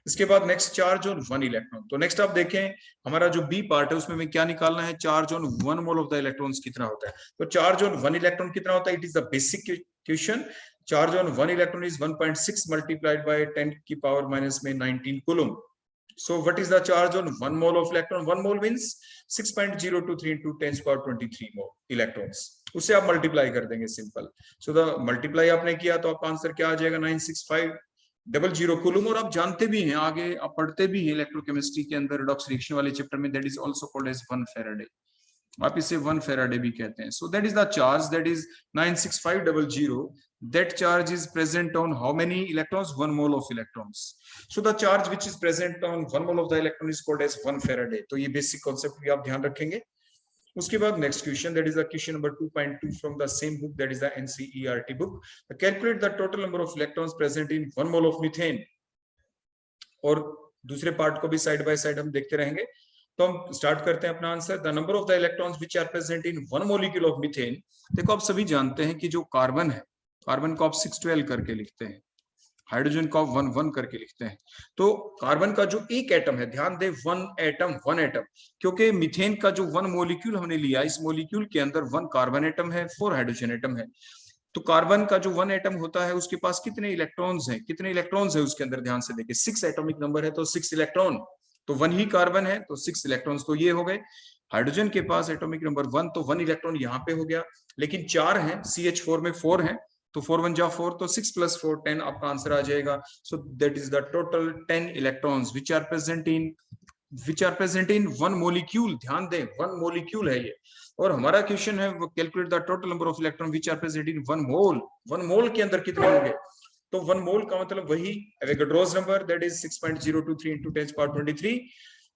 इसके बाद नेक्स्ट चार्ज ऑन 1 इलेक्ट्रॉन। तो नेक्स्ट आप देखें हमारा जो बी पार्ट है उसमें हमें क्या निकालना है? Charge on 1 mole of the electrons कितना होता है? तो चार्ज ऑन 1 इलेक्ट्रॉन कितना होता है? It is the basic question. Charge on 1 electron is 1.6 multiplied by 10 की पावर माइनस में 19 coulomb. So what is the charge on 1 mole of electron? 1 mole means 6.023 into 10 power 23 mole electrons. उसे आप मल्टीप्लाई कर देंगे सिंपल। सो द मल्टीप्लाई आपने किया तो आपका आंसर क्या आ जाएगा? 96500 कूलम। और आप जानते भी हैं, आगे आप पढ़ते भी हैं इलेक्ट्रोकेमिस्ट्री के अंदर रिडॉक्स रिएक्शन वाले चैप्टर में, that is also called as 1 Faraday. आप इसे 1 फैराडे भी कहते हैं। So that is the charge, that is 96500। that charge is present on how many electrons? 1 mole of electrons. So the charge which is present on 1 mole of the electron is called as 1 Faraday. तो ये बेसिक कॉन्सेप्ट भी आप ध्यान रखेंगे। उसके बाद next question, that is the question number 2.2 from the same book, that is the NCERT book. Calculate the total number of electrons present in 1 mole of methane. और दूसरे पार्ट को भी साइड बाय साइड हम देखते रहेंगे। तो हम स्टार्ट करते हैं अपना answer. The number of the electrons which are present in 1 molecule of methane. देखो आप सभी जानते हैं कि जो कार्बन है, कार्बन को आप 612 करके लिखते हैं, हाइड्रोजन को आप 11 करके लिखते हैं। तो कार्बन का जो एक एटम है, ध्यान दे 1 एटम, क्योंकि मीथेन का जो 1 मॉलिक्यूल हमने लिया, इस मॉलिक्यूल के अंदर 1 कार्बन एटम है, 4 हाइड्रोजन एटम है। तो कार्बन का जो 1 एटम होता है उसके पास कितने इलेक्ट्रॉन्स हैं? कितने इलेक्ट्रॉन्स है उसके अंदर? ध्यान से देखिए, 6 एटॉमिक नंबर है तो 6 इलेक्ट्रॉन। तो 1 ही कार्बन है तो 6 इलेक्ट्रॉन्स तो ये हो गए। हाइड्रोजन के पास एटॉमिक नंबर 1, तो 1 इलेक्ट्रॉन यहाँ पे हो गया, लेकिन 4 हैं, CH4 में 4 हैं, तो 4 1 जा 4, तो 6 + 4 10 आपका आंसर आ जाएगा। So that is the total 10 electrons which are present in 1 molecule. ध्यान दें 1 मॉलिक्यूल है ये, और हमारा क्वेश्चन है वो calculate the total number of electron which are present in 1 mole. 1 mole के अंदर कितने होंगे? तो 1 मोल का मतलब वही Avogadro's number, that is 6.023 into 10 power 23।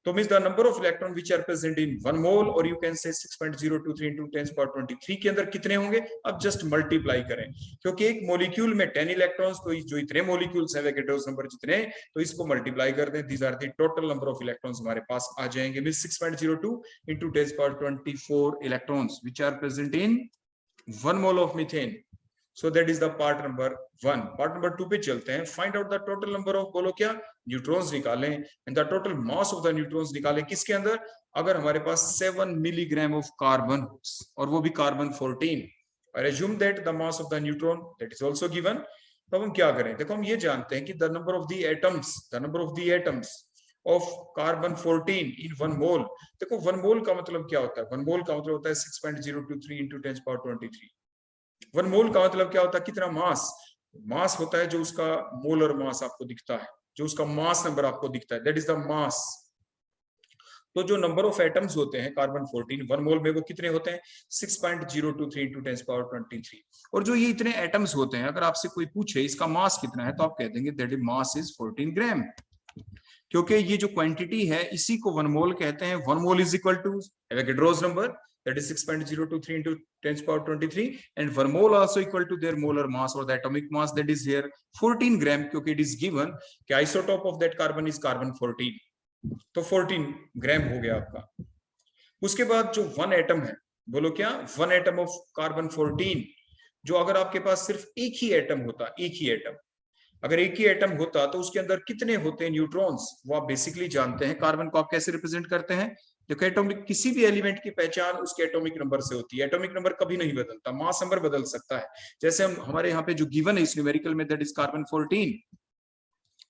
तो means the number of electron which are present in 1 mole, और you can say 6.023 into 10 power 23 के अंदर कितने होंगे? अब जस्ट मल्टीप्लाई करें, क्योंकि एक मॉलिक्यूल में 10 इलेक्ट्रॉन्स, तो जो इतने मॉलिक्यूल्स हैं एवोगाड्रोस नंबर जितने, तो इसको मल्टीप्लाई कर दें। These are the total number of electrons हमारे पास आ जाएंगे। Means 6.02 into 10 power 24 electrons which are present in 1 mole of methane. So that is the part number 1. Part number 2 पे चलते हैं। Find out the total number of, बोलो क्या? न्यूट्रॉन्स निकालें, and the total mass of the neutrons निकालें। किसके अंदर? अगर हमारे पास 7 मिलीग्राम of carbon और वो भी carbon 14, I assume that the mass of the neutron that is also given। तो हम क्या करें? देखो हम ये जानते हैं कि the number of the atoms of carbon 14 in 1 mole। देखो 1 mole का मतलब क्या होता है? 1 mole का मतलब होता है 6.023 into 10 power 23। 1 मोल का मतलब क्या होता है? कितना मास होता है, जो उसका मोलर मास आपको दिखता है, जो उसका मास नंबर आपको दिखता है, दैट इज द मास। तो जो नंबर ऑफ एटम्स होते हैं कार्बन 14 1 मोल में, वो कितने होते हैं? 6.023 into 10 power 23। और जो ये इतने एटम्स होते हैं, अगर आपसे कोई पूछे इसका मास कितना है, तो आप कह देंगे दैट इज मास इज 14 ग्राम, क्योंकि ये जो क्वांटिटी है इसी को 1 मोल कहते हैं। 1 mole is equal to Avogadro's number, that is 6.023 into 10 to the power 23, and 1 mole also equal to their molar mass or the atomic mass, that is here 14 gram, क्योंकि it is given कि isotope of that carbon is carbon 14, तो 14 ग्राम हो गया आपका। उसके बाद जो 1 एटम है, बोलो क्या, 1 एटम ऑफ कार्बन 14, जो अगर आपके पास सिर्फ एक ही एटम होता, एक ही एटम, अगर एक ही एटम होता तो उसके अंदर कितने होते हैं न्यूट्रॉन्स, वो आप बेसिकली जानते हैं। कार्बन को आप कैसे रिप्रेजेंट करते हैं, देखो एटॉमिक, किसी भी एलिमेंट की पहचान उसके एटॉमिक नंबर से होती है। एटॉमिक नंबर कभी नहीं बदलता, मास नंबर बदल सकता है। जैसे हम हमारे यहाँ पे जो गिवन है इस न्यूमेरिकल में, दैट इज कार्बन 14,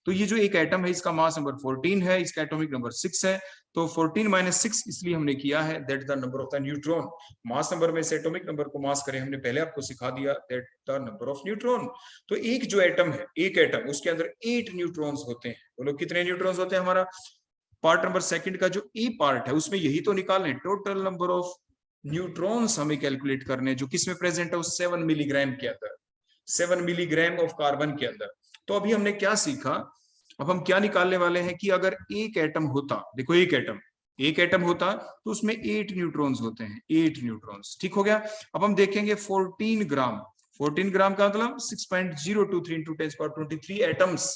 तो ये जो एक एटम है इसका मास नंबर 14 है, इसका एटॉमिक नंबर 6 है, तो 14 माइनस 6 इसलिए हमने किया है, that the number of the neutron. Mass number में से एटॉमिक नंबर को मास करें, हमने पहले आपको सिखा दिया, that the number of neutron. तो एक जो एटम है, एक एटम, उसके अंदर 8 न्यूट्रॉन्स होते हैं। बोलो कितने न्यूट्रॉन्स होते हैं, हमारा पार्ट नंबर सेकंड का जो ए पार्ट है उसमें यही तो निकालने, टोटल नंबर ऑफ न्यूट्रॉन्स हमें कैलकुलेट करने, जो किसमें प्रेजेंट है, उस 7 मिलीग्राम के अंदर, 7 मिलीग्राम ऑफ कार्बन के अंदर। तो अभी हमने क्या सीखा, अब हम क्या निकालने वाले हैं कि अगर एक एटम होता, देखो एक एटम होता तो उसमें 8 न्यूट्रॉन्स होते हैं, 8 न्यूट्रॉन्स, ठीक हो गया। अब हम देखेंगे 14 ग्राम, 14 ग्राम का मतलब 6.023 into 10 to the power 23 atoms,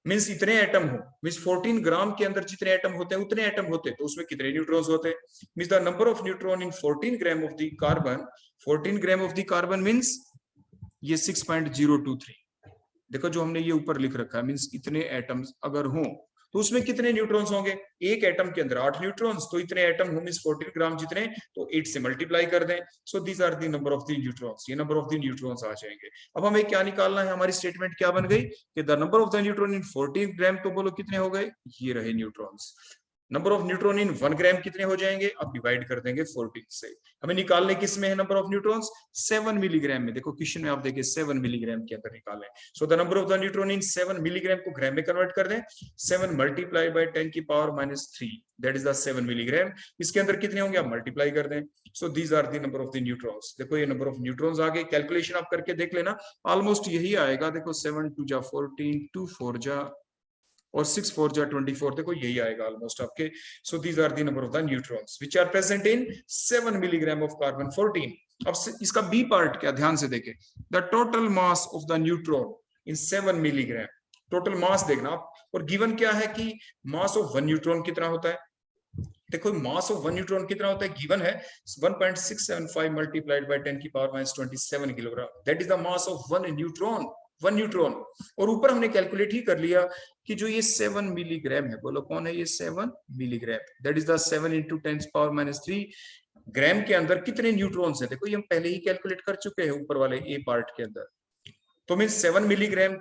means इतने एटम हो, मीन्स 14 ग्राम के अंदर जितने एटम होते हैं उतने एटम होते, तो उसमें कितने न्यूट्रॉन्स होते, means the number of neutron in 14 gram of the carbon, 14 gram of the carbon means ये 6.023। देखो जो हमने ये ऊपर लिख रखा है, मीन्स इतने एटम्स अगर हो तो उसमें कितने न्यूट्रॉन्स होंगे, एक एटम के अंदर 8 न्यूट्रॉन्स, तो इतने एटम हो मीन्स 14 ग्राम जितने, तो 8 से मल्टीप्लाई कर दें, so these are the number of the neutrons, ये नंबर ऑफ द न्यूट्रॉन्स आ जाएंगे। अब हमें क्या निकालना है, हमारी स्टेटमेंट क्या बन गई कि the number of the neutron in 14 gram, तो बोलो कितने हो गए, ये रहे neutrons. Number of neutron in 1 gram कितने हो जाएंगे, अब डिवाइड कर देंगे 14 से। हमें निकालने किस में है नंबर ऑफ न्यूट्रॉन्स, 7 मिलीग्राम में। देखो क्वेश्चन में आप देखिए 7 मिलीग्राम के अंदर निकालें, सो the number of the neutron in 7 milligram को ग्राम में कन्वर्ट कर दें, 7 मल्टीप्लाई बाय 10 की power -3, that is the 7 milligram. इसके अंदर कितने होंगे, आप मल्टीप्लाई कर दें, so these are the number of the neutrons. देखो ये नंबर ऑफ न्यूट्रॉन्स आ गए, कैलकुलेशन आप करके देख लेना, ऑलमोस्ट यही आएगा। देखो 7 2 जा 14, 2 4 जा और 6 4 जा 24, देखो यही आएगा ऑलमोस्ट आपके। So these are the number of the neutrons which are present in 7 milligram of carbon 14। अब इसका बी पार्ट क्या, ध्यान से देखें, the total mass of the neutron in 7 milligram, total mass देखना आप, और गिवन क्या है कि मास ऑफ 1 न्यूट्रॉन कितना होता है। देखो मास ऑफ 1 न्यूट्रॉन कितना होता है, गिवन है 1.675 मल्टीप्लाइड बाय 10 की power -27 kilogram, that is the mass of 1 neutron, 1 neutron. और ऊपर हमने कैलकुलेट ही कर लिया कि जो ये 7 मिलीग्राम है, बोलो कौन है ये 7 milligram, that is the 7 into 10 to the power -3 ग्राम के अंदर कितने न्यूट्रॉन्स हैं, देखो ये हम पहले ही कैलकुलेट कर चुके हैं ऊपर वाले ए पार्ट के अंदर। तो मीन 7 मिलीग्राम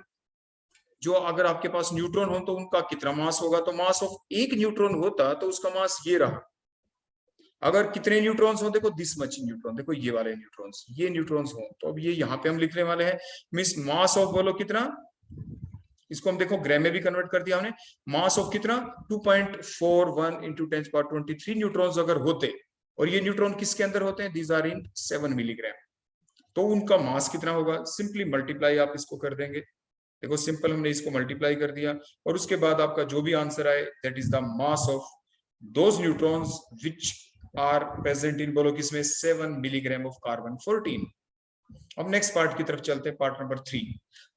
जो अगर आपके पास न्यूट्रॉन हो तो उनका कितना मास होगा, तो मास ऑफ एक न्यूट्रॉन होता तो उसका मास ये रहा। अगर कितने न्यूट्रॉन्स हो, देखो दिस मच न्यूट्रॉन, देखो ये वाले न्यूट्रॉन्स, ये न्यूट्रॉन्स हो, तो अब ये यहाँ पे हम लिखने वाले हैं, मींस मास ऑफ, बोलो कितना, इसको हम देखो ग्राम में भी कन्वर्ट कर दिया हमने, मास ऑफ कितना 2.41 into 10 to the power 23 neutrons अगर होते, और ये न्यूट्रॉन किसके अंदर होते हैं, दीज आर इन 7 मिलीग्राम, तो उनका मास कितना होगा, सिंपली मल्टीप्लाई आप इसको कर देंगे। देखो सिंपल हमने इसको मल्टीप्लाई कर दिया, और उसके बाद आपका जो भी आंसर आए, that is the mass of those neutrons which are present in, बोलो किसमें, 7 मिलीग्राम ऑफ कार्बन 14। अब नेक्स्ट पार्ट की तरफ चलते हैं, पार्ट नंबर 3।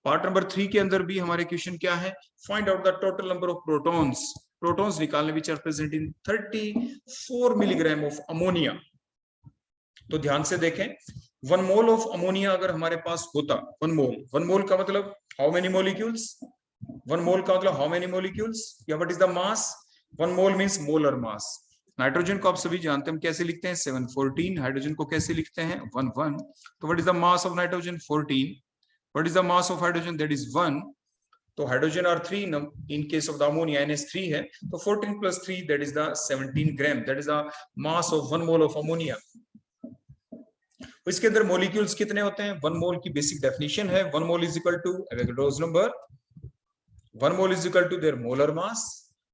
पार्ट नंबर 3 के अंदर भी हमारे क्वेश्चन क्या है, find out the total number of protons, protons निकालने which are present in 34 milligram of ammonia. तो ध्यान से देखें, 1 मोल ऑफ अमोनिया अगर हमारे पास होता, 1 मोल का मतलब हाउ मेनी मोलिक्यूल्स, 1 मोल का मतलब हाउ मेनी मोलिक्यूल्स, या what is the mass, 1 mole means molar mass. Nitrogen को आप सभी जानते हैं, हम कैसे लिखते हैं 714, हाइड्रोजन को कैसे लिखते हैं 11। तो what is the mass of nitrogen 14, what is the mass of hydrogen, that is 1। तो hydrogen are 3 in case of the ammonia, NH3 है, तो 14 + 3 that is the 17 gram, that is the mass of 1 mole of ammonia. इसके अंदर मॉलिक्यूल्स कितने होते हैं, 1 मोल की बेसिक डेफिनेशन है, 1 mole is equal to Avogadro's number, 1 mole is equal to their molar mass,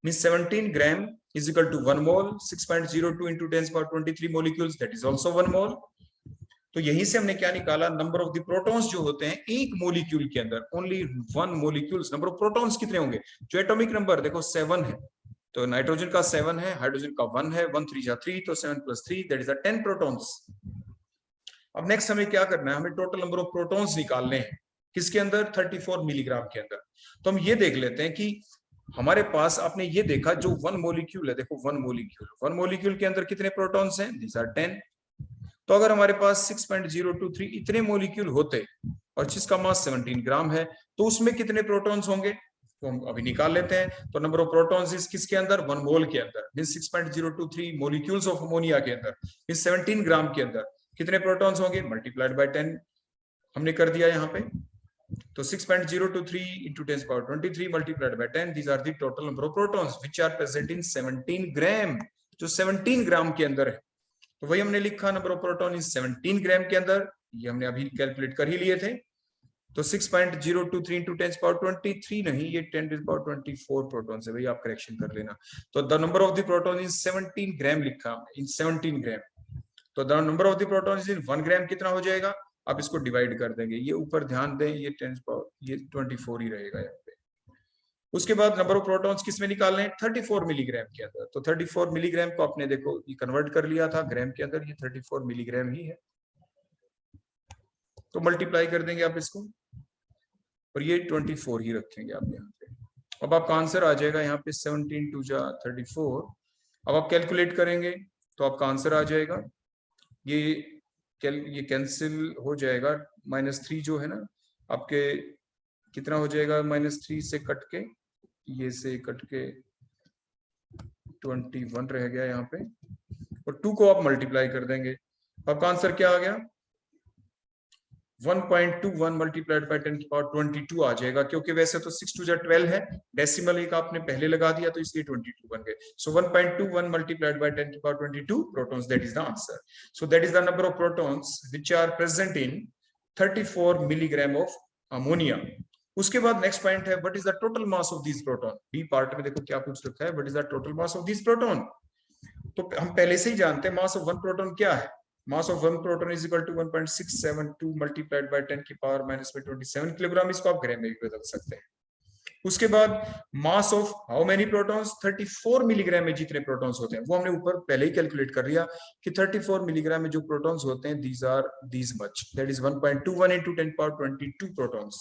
means 17 gram is equal to 1 mole, 6.02 into 10 to the power 23 molecules, that is also 1 mole। तो यहीं से हमने क्या निकाला, नंबर ऑफ द प्रोटॉन्स जो होते हैं एक मॉलिक्यूल के अंदर, only 1 molecules, number of protons कितने होंगे, जो एटॉमिक नंबर देखो 7 है, तो नाइट्रोजन का 7 है, हाइड्रोजन का 1 है, 1 3 जा 3, तो 7 + 3 दैट इज द 10 प्रोटॉन्स। अब नेक्स्ट हमें क्या करना है, हमें टोटल नंबर ऑफ प्रोटॉन्स निकालने हैं किसके अंदर, 34 मिलीग्राम के अंदर। तो हम ये देख लेते हैं कि हमारे पास, आपने ये देखा जो 1 मॉलिक्यूल है, देखो 1 मॉलिक्यूल के अंदर कितने प्रोटॉन्स हैं, दीज आर 10। तो अगर हमारे पास 6.023 इतने मॉलिक्यूल होते और जिसका मास 17 ग्राम है, तो उसमें कितने प्रोटॉन्स होंगे, तो हम अभी निकाल लेते हैं। तो नंबर ऑफ प्रोटॉन्स इस किसके अंदर, 1 मोल के अंदर, मीन 6.023 मॉलिक्यूल्स ऑफ अमोनिया के अंदर, मीन 17 ग्राम के अंदर कितने प्रोटॉन्स होंगे, मल्टीप्लाइड बाय 10 हमने कर दिया यहाँ पे। तो 6.023 into 10 power 23 multiplied by 10, these are the total number of protons which are present in 17 ग्राम, जो 17 ग्राम के अंदर है। तो वही हमने लिखा, नंबर ऑफ प्रोटॉन इज 17 ग्राम के अंदर, ये हमने अभी कैलकुलेट कर ही लिए थे। तो 6.023 into 10 power 23 नहीं, ये 10 power 24 प्रोटॉन है, भाई आप करेक्शन कर लेना। तो the number of the proton is 17 ग्राम लिखा, इन 17 ग्राम। तो the number of the proton is in 1 ग्राम कितना हो जाएगा, आप इसको डिवाइड कर देंगे, ये ऊपर ध्यान दें, ये 10 पावर, ये 24 ही रहेगा यहाँ पे। उसके बाद नंबर ऑफ प्रोटॉन्स किसमें निकालने हैं, 34 मिलीग्राम के अंदर। तो 34 मिलीग्राम को आपने देखो ये कन्वर्ट कर लिया था ग्राम के अंदर, ये 34 मिलीग्राम ही है। तो मल्टीप्लाई कर देंगे आप इसको, और ये 24 ही रखेंगे आप यहाँ पे। अब आपका आंसर आ जाएगा यहाँ पे 17 2 जा 34। अब आप कैलकुलेट करेंगे तो आपका आंसर आ जाएगा, ये कैंसिल हो जाएगा, -3 जो है ना आपके, कितना हो जाएगा, -3 से कट के, ये से कट के 21 रह गया यहाँ पे, और 2 को आप मल्टीप्लाई कर देंगे। आपका आंसर क्या आ गया, 1.21 मल्टीप्लाइड बाय 10 की पावर 22 आ जाएगा, क्योंकि वैसे तो 6 2 जा 12 है, डेसिमल एक आपने पहले लगा दिया तो इसलिए 22 बन गए। सो 1.21 मल्टीप्लाइड बाय 10 की power 22 protons, that is the answer. So that is the number of protons which are present in 34 milligram of ammonia. उसके बाद नेक्स्ट पॉइंट है, what is the total mass of this proton. B part में देखो क्या पूछ रखा है, what is the total mass of this proton. तो हम पहले से ही जानते हैं मास ऑफ 1 प्रोटॉन क्या है, mass of 1 proton is equal to 1.672 multiplied by 10 की पावर -27 किलोग्राम, इसको आप ग्राम में भी बदल सकते हैं। उसके बाद mass of how many protons, 34 milligram में जितने प्रोटॉन्स होते हैं वो हमने ऊपर पहले ही कैलकुलेट कर लिया कि 34 मिलीग्राम में जो प्रोटॉन्स होते हैं these are these much, that is 1.21 into 10 power 22 protons.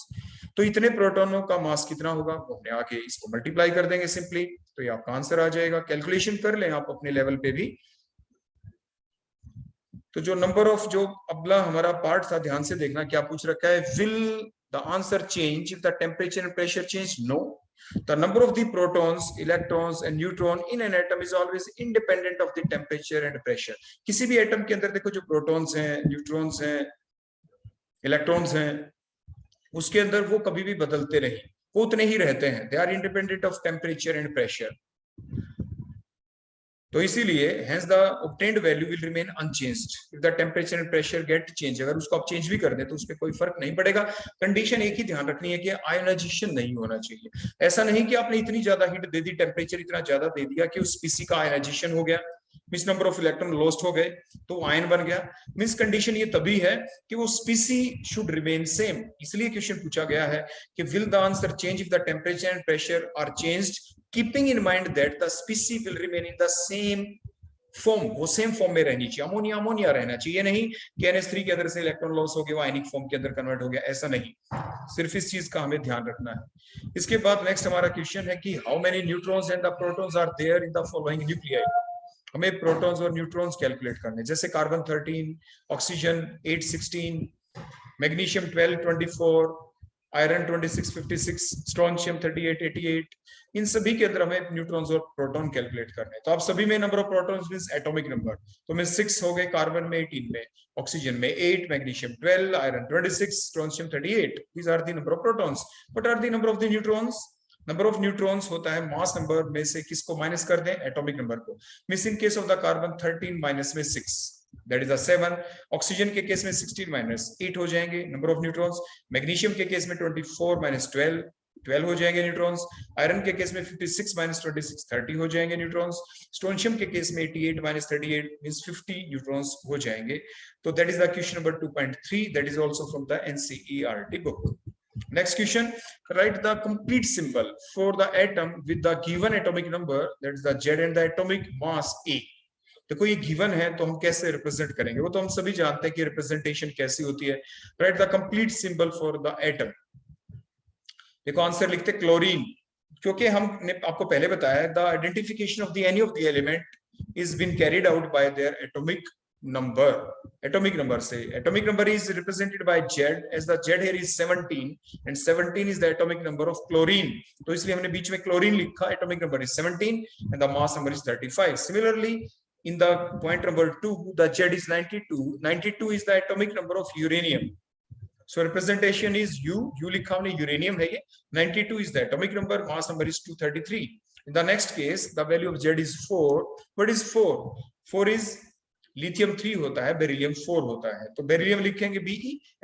तो इतने प्रोटॉनों का मास कितना होगा, वो हमने आके इसको मल्टीप्लाई कर देंगे सिंपली, तो ये आपका आंसर आ जाएगा। कैलकुलेशन कर लें आप अपने लेवल पे भी। तो जो नंबर ऑफ, जो अगला हमारा पार्ट था, ध्यान से देखना क्या पूछ रखा है, will the answer change if the temperature and pressure change? No. The number of the protons, electrons and neutron in an atom is always independent of the temperature and pressure. किसी भी एटम के अंदर देखो जो प्रोटॉन्स हैं, न्यूट्रॉन्स हैं, इलेक्ट्रॉन्स हैं, उसके अंदर वो कभी भी बदलते नहीं, वो उतने ही रहते हैं, they are independent of temperature and pressure. तो इसीलिए hence the obtained value will remain unchanged if the temperature and pressure get changed। अगर उसको आप चेंज भी कर दें तो उसमें कोई फर्क नहीं पड़ेगा। कंडीशन एक ही ध्यान रखनी है कि आयोनाइजेशन नहीं होना चाहिए। ऐसा नहीं कि आपने इतनी ज्यादा हीट दे दी, टेम्परेचर इतना ज्यादा दे दिया कि उस स्पीसी का आयोनाइजेशन हो गया, means number of electron lost हो गए तो आयन बन गया। मींस कंडीशन ये तभी है कि वो स्पीसी शुड रिमेन सेम। इसलिए क्वेश्चन पूछा गया है कि will the answer change if the temperature and pressure are changed, keeping in mind that the species will remain in the same form, वो सेम फॉर्म में रहनी चाहिए, अमोनिया अमोनिया रहना चाहिए, नहीं कि NH3 के अंदर से इलेक्ट्रॉन लॉस हो गया वो आयनिक फॉर्म के अंदर कन्वर्ट हो गया, ऐसा नहीं। सिर्फ इस चीज का हमें ध्यान रखना है। इसके बाद नेक्स्ट हमारा क्वेश्चन है कि how many neutrons and the protons are there in the following nuclei. हमें प्रोटॉन्स और न्यूट्रॉन्स कैलकुलेट करने, जैसे carbon 13, oxygen 8 16, magnesium 12 24, iron 26 56, strontium 38 88, इन सभी के अंदर हमें न्यूट्रॉन्स और प्रोटॉन कैलकुलेट करने हैं। तो आप सभी में number of protons means atomic number, तो में 6 हो गए, कार्बन में 18 में, ऑक्सीजन में 8, magnesium 12, iron 26, strontium 38, these are the number of protons. What are the number of the neutrons? Number of neutrons होता है मास नंबर में से किसको माइनस कर दें, एटॉमिक नंबर को। Means in case of the carbon 13 minus में 6, दैट इज 7। ऑक्सीजन के केस में 16 माइनस 8 हो जाएंगे नंबर ऑफ न्यूट्रॉन्स। मैग्नीशियम के केस में 24 माइनस 12 हो जाएंगे न्यूट्रॉन्स। आयरन के केस में 56 माइनस 26 30 हो जाएंगे न्यूट्रॉन्स। स्ट्रोंशियम के केस में 88 माइनस 38 मींस 50 न्यूट्रॉन्स हो जाएंगे। तो that is the question number 2.3, that is also from the NCERT book. Next question, write the complete symbol for the atom with the given atomic number, that is the Z, and the atomic mass A. देखो ये गिवन है तो हम कैसे रिप्रेजेंट करेंगे, वो तो हम सभी जानते हैं कि रिप्रेजेंटेशन कैसी होती है. Write the complete symbol for the atom. देखो आंसर लिखते क्लोरीन, क्योंकि हमने आपको पहले बताया the identification of the any of the element is been carried out by their atomic number. Atomic number say atomic number is represented by Z, as the Z here is 17 and 17 is the atomic number of chlorine. तो इसलिए हमने बीच में chlorine लिखा. Atomic number is 17 and the mass number is 35. Similarly, in the point number 2, the Z is 92. 92 is the atomic number of uranium. So representation is U. U लिखा हमने, uranium है ये. 92 is the atomic number, mass number is 233. In the next case, the value of Z is 4. What is 4? 4 is lithium 3 होता है, बेरिलियम 4 होता है. तो बेरिलियम लिखेंगे Be,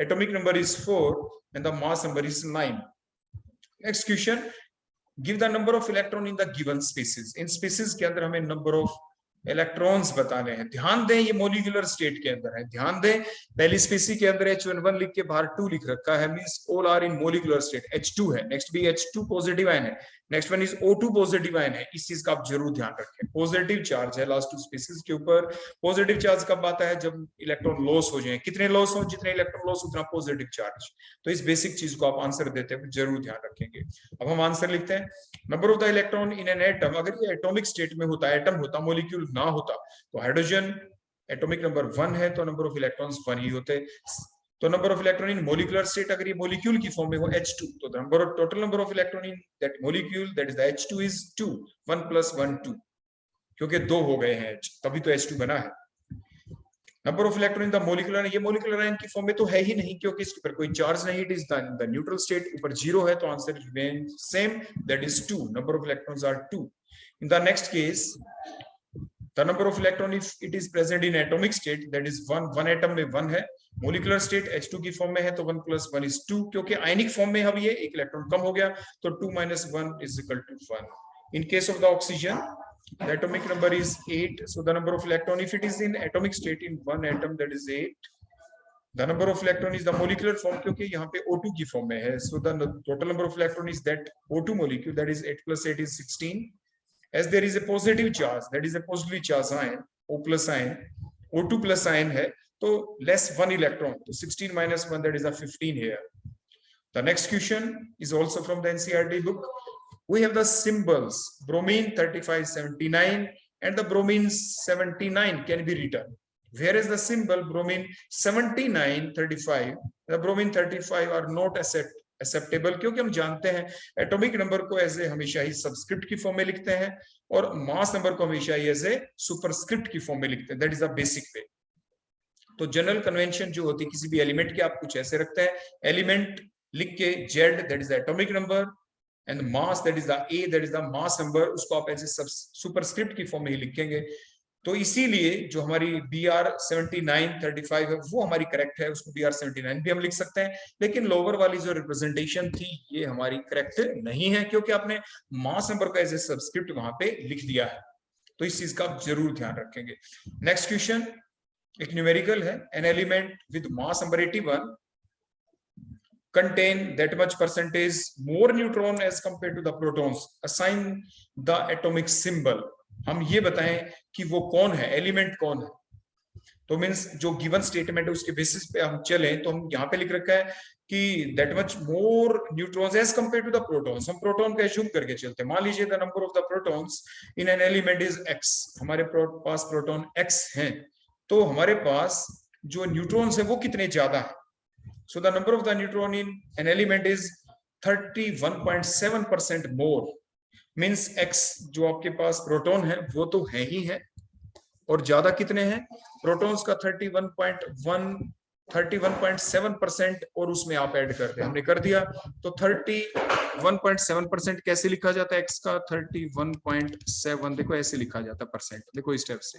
atomic number is 4 and the mass number is 9. Next question, give the number of electron in the given species. In species के अंदर हमें नंबर ऑफ इलेक्ट्रॉन्स बताने हैं. ध्यान दें ये मॉलिक्यूलर स्टेट के अंदर है. ध्यान दें पहली स्पीसी के अंदर H11 लिख के बाहर 2 लिख रखा है, means all are in molecular state. H2 है. नेक्स्ट भी H2 पॉजिटिव आयन है. Next one is O2 positive ion है. इस चीज का आप जरूर ध्यान रखें. पॉजिटिव चार्ज है लास्ट 2 स्पीसीज के ऊपर. पॉजिटिव चार्ज कब आता है? जब इलेक्ट्रॉन लॉस हो जाए. कितने लॉस हो? जितने इलेक्ट्रॉन लॉस उतना पॉजिटिव चार्ज. तो इस बेसिक चीज को आप आंसर देते हैं जरूर ध्यान रखेंगे. अब हम आंसर लिखते हैं. Number of the electron in an atom, अगर ये एटॉमिक स्टेट में होता, एटम होता, मॉलिक्यूल ना होता, तो हाइड्रोजन एटॉमिक नंबर 1 है तो नंबर ऑफ इलेक्ट्रॉन्स 1 ही होते. तो number of electron in molecular state, अगर ये मॉलिक्यूल की फॉर्म में हो H2, तो number of total number of electron in that molecule, that is the H2 is 2. 1 + 1 2, क्योंकि 2 हो गए हैं H, तभी तो H2 बना है. Number of electron in the molecular, ये मॉलिक्यूलर आयन की फॉर्म में तो है ही नहीं, क्योंकि इसके ऊपर कोई चार्ज नहीं. It is the neutral state, ऊपर 0 है, तो answer remain same, that is 2. Number of electrons are 2. In the next case, the number of electron if it is present in atomic state, that is 1. 1 atom में 1 है. मोलिकुलर स्टेट H2 की फॉर्म में है तो 1 + 1 is 2, क्योंकि आयनिक फॉर्म में अब ये एक इलेक्ट्रॉन कम हो गया, तो 2 - 1 = 1. In case of the oxygen, the atomic number is 8. So the number of electron if it is in atomic state in one atom, that is 8. The number of electron is the molecular form, क्योंकि यहाँ पे O2 की फॉर्म में है. So the total number of electron is that O2 molecule, that is 8 + 8 is 16. As there is a positive charge, that is a positively charged ion, O+ ion, O2+ ion है, तो less 1 electron, तो 16 - 1, that is a 15 here. The next question is also from the NCERT book. We have the symbols bromine 3579 and the bromine 79 can be written. Whereas the symbol bromine 79 35, the bromine 35 are not acceptable, क्योंकि हम जानते हैं एटॉमिक नंबर को एज ए हमेशा ही सबस्क्रिप्ट की फॉर्म में लिखते हैं और मास नंबर को हमेशा ही एज ए सुपरस्क्रिप्ट की फॉर्म में लिखते हैं. That is the basic way. तो जनरल कन्वेंशन जो होती है किसी भी एलिमेंट की, आप कुछ ऐसे रखते हैं. एलिमेंट लिख के Z, that is the atomic number, and mass, that is the A, that is the mass number, उसको आप ऐसे सुपरस्क्रिप्ट की फॉर्म में ही लिखेंगे. तो इसीलिए जो हमारी Br 7935 है वो हमारी करेक्ट है, उसको Br 79 भी हम लिख सकते हैं. लेकिन लोअर वाली जो रिप्रेजेंटेशन थी ये हमारी करेक्ट नहीं है, क्योंकि आपने मास नंबर का एज ए सबस्क्रिप्ट वहां पे लिख दिया है. तो इस चीज का आप जरूर ध्यान रखेंगे. नेक्स्ट क्वेश्चन एक न्यूमेरिकल है. An element with mass number 81 contain that much percentage more neutron as compared to the protons. Assign the atomic symbol. हम ये बताएं कि वो कौन है, एलिमेंट कौन है. तो मींस जो गिवन स्टेटमेंट है उसके बेसिस पे हम चलें, तो हम यहाँ पे लिख रखा है कि that much more neutrons as compared to the protons. हम प्रोटॉन का एज्यूम करके चलते हैं. मान लीजिए the number of the protons in an element is x. हमारे पास प्रोटॉन x हैं, तो हमारे पास जो न्यूट्रॉन्स है वो कितने ज्यादा है. So the number of the neutron in an element is 31.7% more. Means x जो आपके पास प्रोटॉन है वो तो है ही है, और ज्यादा कितने हैं प्रोटॉन्स का 31.7%, और उसमें आप ऐड करते हैं. हमने कर दिया, तो 31.7% कैसे लिखा जाता है x का. 31.7 देखो ऐसे लिखा जाता है परसेंट. देखो इस स्टेप से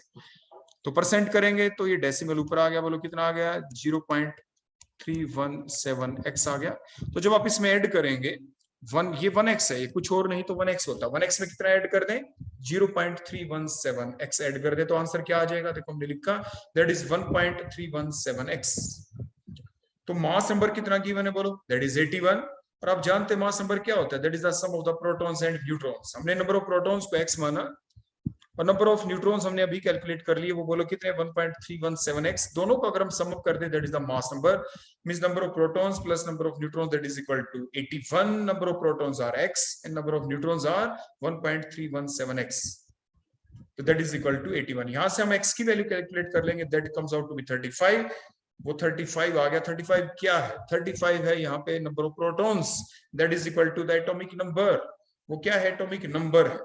तो परसेंट करेंगे तो ये डेसिमल ऊपर आ गया. बोलो कितना आ गया. 0.317x आ गया. तो जब आप इसमें ऐड करेंगे 1, ये 1x है, ये कुछ और नहीं तो 1x होता. 1x में कितना ऐड कर दें. 0.317x ऐड कर दे तो आंसर क्या आ जाएगा. देखो हमने लिखा दैट इज 1.317x. तो मास नंबर कितना गिवन है बोलो. That is 81. और आप जानते हैं मास नंबर क्या होता है, that is the sum of the protons and neutrons. हमने नंबर ऑफ प्रोटॉन्स को x माना और नंबर ऑफ न्यूट्रॉन्स हमने अभी कैलकुलेट कर लिए, वो बोलो कितने 1.317x। दोनों को अगर हम सम अप कर दे that is the mass number, means number of protons plus number of neutrons that is equal to 81। Number of protons are x and number of neutrons are 1.317x, तो दैट इज इक्वल टू 81। यहां से हम x की वैल्यू कैलकुलेट कर लेंगे, that comes out to be 35। वो 35 आ गया। 35 क्या है? 35 है यहाँ पे number of protons, that is equal to the atomic number. वो क्या है? एटॉमिक नंबर है।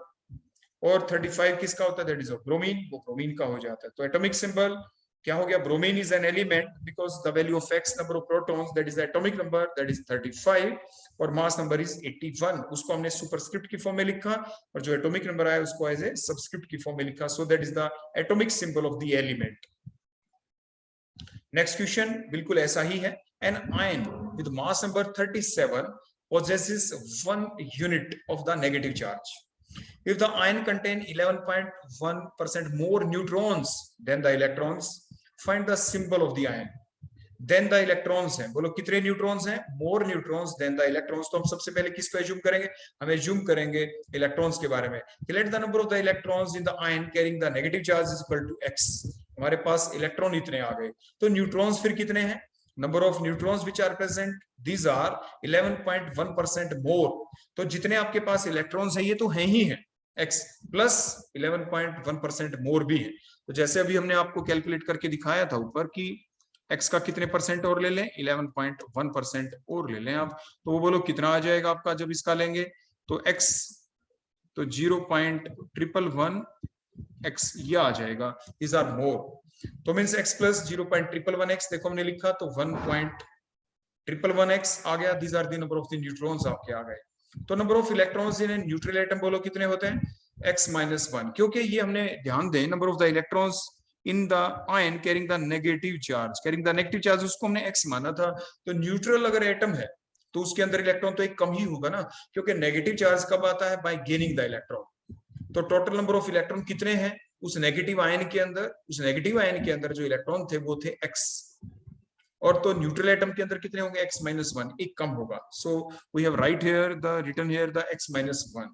और 35 किसका होता है? दैट इज ब्रोमीन, वो ब्रोमीन का हो जाता है। तो एटॉमिक सिंबल क्या हो गया? Bromine is an element because the value of x number of protons that is the atomic number, that is 35 और मास नंबर इज 81। उसको हमने सुपरस्क्रिप्ट की फॉर्म में लिखा और जो एटॉमिक नंबर आया उसको एज ए सबस्क्रिप्ट की फॉर्म में लिखा। So that is the atomic symbol of the element. Next question बिल्कुल ऐसा ही है। An ion with mass number 37 possesses 1 unit of the negative charge. If the ion contain 11.1% more neutrons than the electrons, find the symbol of the ion. Then the electrons है, बोलो कितने न्यूट्रॉन्स हैं? more neutrons than the electrons। तो हम सबसे पहले किसको एज्यूम करेंगे? हम एज्यूम करेंगे इलेक्ट्रॉन्स के बारे में। Let the number of the electrons in the ion carrying the negative charge is equal to x। हमारे पास इलेक्ट्रॉन इतने आ गए, तो न्यूट्रॉन्स फिर कितने हैं? Number of neutrons which are present, these are 11.1% more. तो जितने आपके पास इलेक्ट्रॉन्स हैं ये तो हैं ही हैं, x प्लस 11.1% मोर भी है। तो जैसे अभी हमने आपको कैलकुलेट करके दिखाया था ऊपर कि x का कितने परसेंट और ले लें, 11.1% और ले लें आप, तो वो बोलो कितना आ जाएगा आपका जब इसका लेंगे? तो x तो 0.111 x ये आ जाएगा, these are more। तो मींस x प्लस 0.111x, देखो हमने लिखा तो 1.111x आ गया। these are the number of the neutrons आपके आ गए। तो number of electrons in neutral atom बोलो कितने होते हैं? x-1, क्योंकि ये हमने ध्यान दें number of the electrons in the ion carrying the negative charge, उसको हमने x माना था। तो न्यूट्रल अगर एटम है तो उसके अंदर इलेक्ट्रॉन तो एक कम ही होगा ना, क्योंकि नेगेटिव चार्ज कब आता है? Bye gaining the electron. तो टोटल नंबर ऑफ इलेक्ट्रॉन कितने हैं उस नेगेटिव आयन के अंदर? उस नेगेटिव आयन के अंदर जो इलेक्ट्रॉन थे वो थे x, और तो न्यूट्रल एटम के अंदर कितने होंगे? x-1, एक कम होगा। So we have write here the written here the x-1।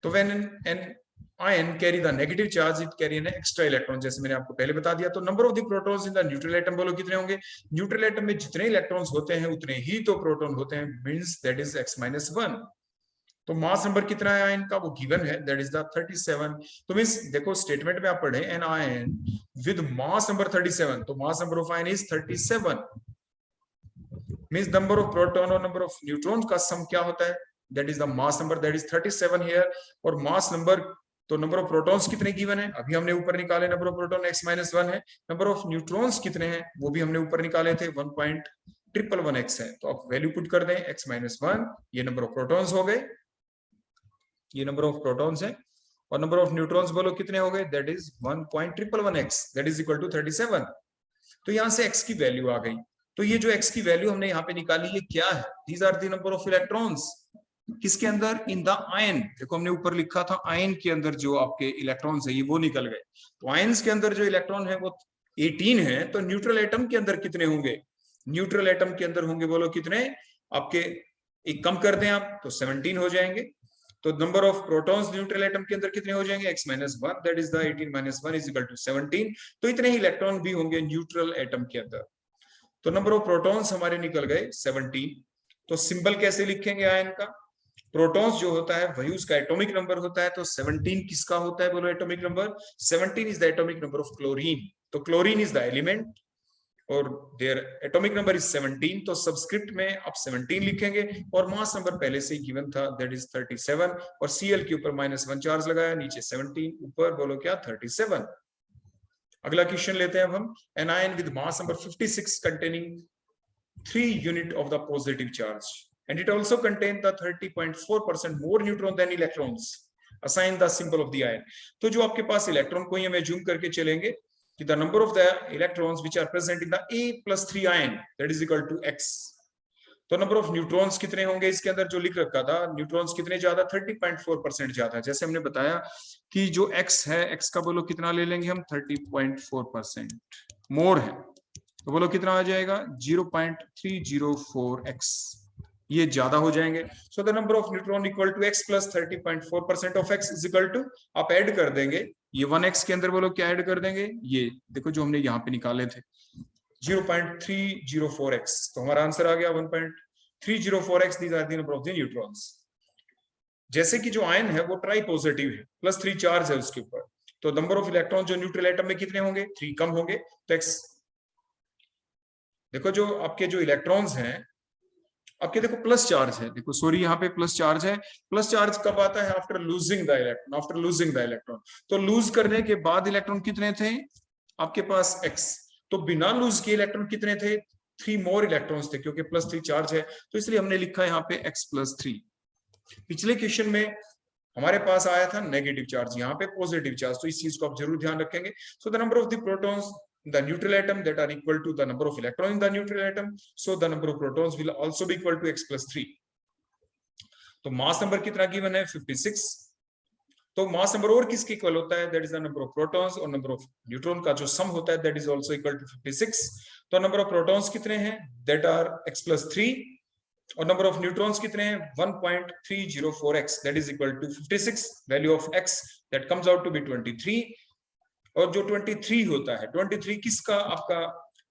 तो when an ion carry the negative charge it carry an extra electron, जैसे मैंने आपको पहले बता दिया। तो number of the protons in the neutral atom बोलो कितने होंगे? न्यूट्रल एटम में जितने इलेक्ट्रॉन्स होते हैं उतने ही तो प्रोटॉन होते हैं, मींस दैट इज x-1। तो मास नंबर कितना है आयन का? वो गिवन है, दैट इज द 37। तो मींस देखो स्टेटमेंट में आप पढ़े an ion with mass number 37, तो mass number of ion is 37। Means number of proton और नंबर ऑफ न्यूट्रॉन का सम क्या होता है? That is the mass number, that is 37 here. और मास नंबर तो नंबर ऑफ प्रोटॉन्स कितने गिवन है? अभी हमने ऊपर निकाले, नंबर ऑफ प्रोटॉन x-1 है। नंबर ऑफ न्यूट्रॉन्स कितने हैं? वो भी हमने ऊपर निकाले थे, 1.111x है। तो आप वैल्यू पुट कर दें x-1, ये नंबर ऑफ प्रोटॉन्स हो गए, ये नंबर ऑफ प्रोटॉन्स है। और नंबर ऑफ न्यूट्रॉन्स बोलो कितने हो गए? That is 1.111x, that is equal to 37। तो यहां से x की वैल्यू आ गई। तो ये जो x की वैल्यू हमने यहाँ पे निकाली, ये क्या है? These are the number of electrons किसके अंदर? In the ion. देखो हमने ऊपर लिखा था आयन के अंदर जो आपके इलेक्ट्रॉन्स है ये वो निकल गए। तो आयन्स के अंदर जो इलेक्ट्रॉन है वो 18 है। तो न्यूट्रल एटम के अंदर कितने होंगे? न्यूट्रल एटम के अंदर होंगे बोलो कितने आपके, एक कम कर दें आप तो 17 हो जाएंगे। तो number of protons neutral atom के अंदर कितने हो जाएंगे? x-1, that is the 18 - 1 is equal to 17। तो इतने ही इलेक्ट्रॉन भी होंगे न्यूट्रल एटम के अंदर। तो नंबर ऑफ प्रोटॉन्स हमारे निकल गए 17। तो सिंबल कैसे लिखेंगे आयन का? प्रोटॉन्स जो होता है वही उसका एटॉमिक नंबर होता है। तो 17 किसका होता है बोलो atomic number? 17 is the atomic number of chlorine. तो क्लोरीन इज द एलिमेंट और देयर एटॉमिक नंबर इज 17। तो सबस्क्रिप्ट में आप 17 लिखेंगे और मास नंबर पहले से ही गिवन था, दैट इज 37। और Cl के ऊपर -1 चार्ज लगाया, नीचे 17, ऊपर बोलो क्या? 37। अगला क्वेश्चन लेते हैं अब हम। An ion with mass number 56 containing 3 unit of the positive charge and it also contains the 30.4% more neutron than electrons. Assign the symbol of the ion. तो जो आपके पास इलेक्ट्रॉन को ही हम एज्यूम करके चलेंगे कि the number of the electrons which are present in the A+3 ion that is equal to x. तो नंबर ऑफ न्यूट्रॉन्स कितने होंगे इसके अंदर? जो लिख रखा था न्यूट्रॉन्स कितने ज्यादा? 30.4% ज्यादा। जैसे हमने बताया कि जो x है, x का बोलो कितना ले लेंगे हम? 30.4% मोर है। तो बोलो कितना आ जाएगा? 0.304x। ये ज्यादा हो जाएंगे। So the number of neutron equal to x plus 30.4% of x is equal to, आप ऐड कर देंगे ये 1x के अंदर, बोलो क्या ऐड कर देंगे, ये देखो जो हमने यहाँ पे निकाले थे 0.304x, तो हमारा आंसर आ गया 1.304x। These are the number of the neutrons. जैसे कि जो आयन है वो ट्राई पॉजिटिव है, +3 चार्ज है उसके ऊपर, तो नंबर ऑफ इलेक्ट्रॉन जो न्यूट्रल एटम में कितने होंगे, 3 कम होंगे। तो x देखो जो आपके जो इलेक्ट्रॉन्स हैं आपके, देखो प्लस चार्ज है, देखो सॉरी यहाँ पे प्लस चार्ज है। प्लस चार्ज कब आता है, after losing the electron, after losing the electron. तो लूज करने के बाद इलेक्ट्रॉन कितने थे आपके पास, x। तो बिना लूज किए इलेक्ट्रॉन कितने थे, 3 मोर इलेक्ट्रॉन्स थे, क्योंकि +3 चार्ज है, तो इसलिए हमने लिखा है यहाँ पे x + 3। पिछले क्वेश्चन में हमारे पास आया था नेगेटिव चार्ज, यहाँ पे पॉजिटिव चार्ज, तो इस चीज को आप जरूर ध्यान रखेंगे। सो the number of the protons the neutral atom that are equal to the number of electrons in the neutral atom, so the number of protons will also be equal to x + 3। तो मास नंबर कितना गिवन है, 56। तो मास नंबर और किसके इक्वल होता है, that is the number of protons, और नंबर ऑफ न्यूट्रॉन का जो सम होता है that is also equal to 56। तो नंबर ऑफ प्रोटॉन्स कितने हैं, दैट आर x + 3, और नंबर ऑफ न्यूट्रॉन्स कितने हैं 1.304x, that is equal to 56। Value of x that comes out to be 23। और जो 23 होता है, 23 किसका आपका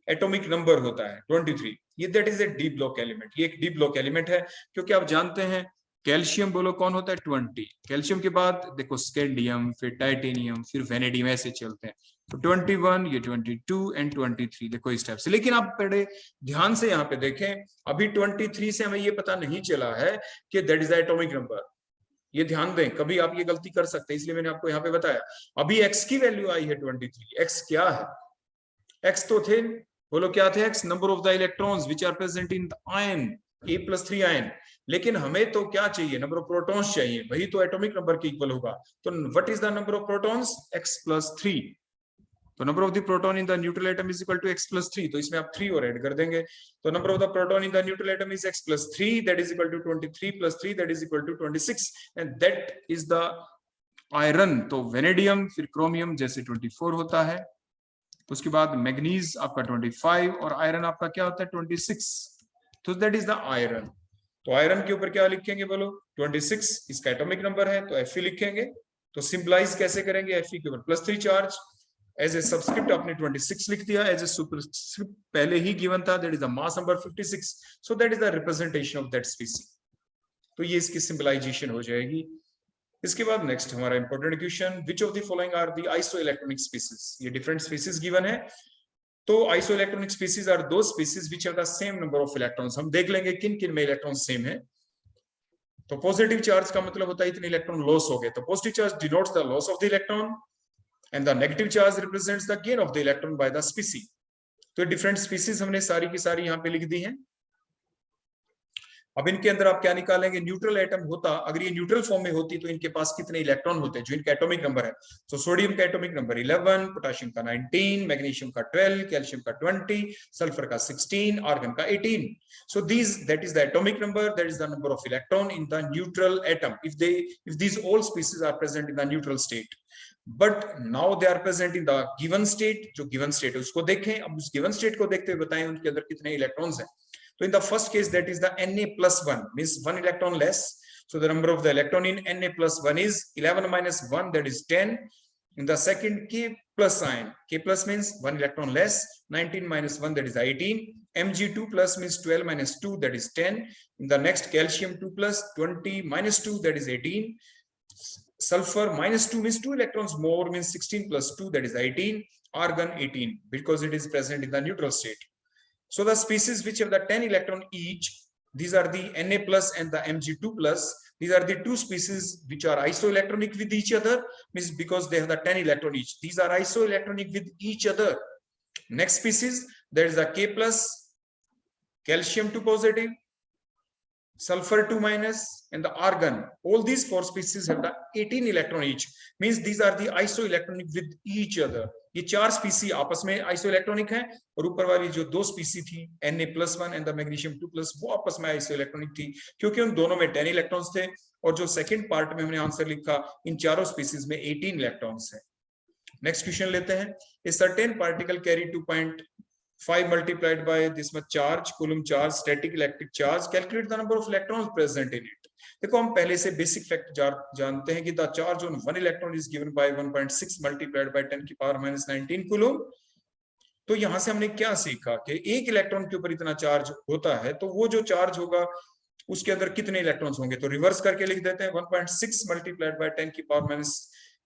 एटॉमिक नंबर होता है 23, ये that is A D block element, ये एक डी ब्लॉक एलिमेंट है, क्योंकि आप जानते हैं कैल्शियम बोलो कौन होता है 20, कैल्शियम के बाद देखो स्कैंडियम, फिर टाइटेनियम, फिर वेनेडियम, ऐसे चलते हैं। तो 21, ये 22 एंड 23, देखो इस टाइप से। लेकिन आप बड़े ध्यान से यहाँ पे देखें, अभी 23 से हमें ये पता नहीं चला है कि that is the atomic number, ये ध्यान दें, कभी आप ये गलती कर सकते हैं, इसलिए मैंने आपको यहाँ पे बताया। अभी x की वैल्यू आई है 23, x क्या है, x तो थे, बोलो क्या थे x, number of the electrons which are present in the ion, A + 3 आयन। लेकिन हमें तो क्या चाहिए, नंबर ऑफ प्रोटॉन्स चाहिए, वही तो एटॉमिक नंबर के इक्वल होगा। तो what is the number of protons, x + 3। तो number of the proton in the neutral atom is equal to x + 3, तो इसमें आप 3 और ऐड कर देंगे। तो number of the proton in the neutral atom is x + 3, that is equal to 23 + 3, that is equal to 26, and that is the iron. तो वेनेडियम, फिर क्रोमियम जैसे 24 होता है, उसके बाद मैग्नीज आपका 25, और आयरन आपका क्या होता है 26। तो दैट इज द आयरन। तो आयरन के ऊपर क्या लिखेंगे बोलो, 26 इसका एटॉमिक नंबर है, तो Fe लिखेंगे। तो सिंपलाइज कैसे करेंगे, Fe के ऊपर +3 चार्ज, एज ए सब्सक्रिप्ट आपने 26 लिख दिया, एज ए सुपरस्क्रिप्ट पहले ही गिवन था, that is the mass number 56, so that is the representation of that species. तो ये इसकी सिंपलाइजेशन हो जाएगी। इसके बाद नेक्स्ट हमारा important question, which of the following are the isoelectronic species. ये डिफरेंट स्पीसीज गिवन है। तो आइसोइलेक्ट्रॉनिक स्पीसीज आर दो species which have the same number of electrons. हम देख लेंगे किन किन में इलेक्ट्रॉन सेम है। तो पॉजिटिव चार्ज का मतलब होता है इतने इलेक्ट्रॉन लॉस हो गए, तो positive charge denotes the loss of the electron, and the negative charge represents the gain of the electron by the species। तो डिफरेंट स्पीसीज हमने सारी की सारी यहाँ पे लिख दी हैं। अब इनके अंदर आप क्या निकालेंगे, न्यूट्रल एटम होता, अगर ये न्यूट्रल फॉर्म में होती तो इनके पास कितने इलेक्ट्रॉन होते हैं, जो इनका एटॉमिक नंबर है। तो सोडियम का एटॉमिक नंबर 11, पोटेशियम का 19, मैग्नीशियम का 12, कैल्शियम का 20, सल्फर का 16, आर्गन का 18। So that is the atomic number, that is the number of electron in the neutral atom if these all species are present in the neutral state। But now they are present in the given state। जो given state है उसको देखें। अब उस given state को देखते हुए बताएं उनके अंदर कितने इलेक्ट्रॉन्स हैं। तो in the first case that is the Na+1, means 1 electron less। So the number of the electron in Na+1 is 11 minus 1, that is 10। In the second, K+ ion, K+ means 1 electron less, 19 minus 1, that is 18। Mg2+ means 12 minus 2, that is 10। In the next, calcium 2+, 20 minus 2, that is 18। Sulfur -2 means 2 electrons more, means 16 plus 2, that is 18। Argon 18, because it is present in the neutral state। So the species which have the 10 electron each, these are the Na+ and the Mg2+, these are the two species which are isoelectronic with each other, means because they have the 10 electron each, these are isoelectronic with each other। Next species, there is a K+, calcium 2 positive, sulfur 2 minus, and the argon। All these 4 species have the 18 electron each, means these are the isoelectronic with each other। ये 4 स्पीसी आपस में आइसोइलेक्ट्रॉनिक हैं, और ऊपर वाली जो 2 स्पीसी थी Na+1 एंड द मैग्नीशियम 2+, वो आपस में आइसोइलेक्ट्रॉनिक थी, क्योंकि उन दोनों में 10 इलेक्ट्रॉन्स थे। और जो सेकंड पार्ट में हमने आंसर लिखा, इन चारों स्पीसीज में 18 इलेक्ट्रॉन्स हैं। नेक्स्ट क्वेश्चन लेते हैं। A certain particle carry 2.0 5 multiplied by this much charge, coulomb charge, static electric charge. Calculate the number of electrons present in it. देखो हम पहले से बेसिक फैक्ट जानते हैं कि the charge on one electron is given by 1.6 multiplied by 10 की पावर माइनस 19 कूलम। तो यहां से हमने क्या सीखा कि एक इलेक्ट्रॉन के ऊपर इतना चार्ज होता है, तो वो जो चार्ज होगा उसके अंदर कितने इलेक्ट्रॉन्स होंगे, तो रिवर्स करके लिख देते हैं 1.6 मल्टीप्लाइड बाय 10 की power minus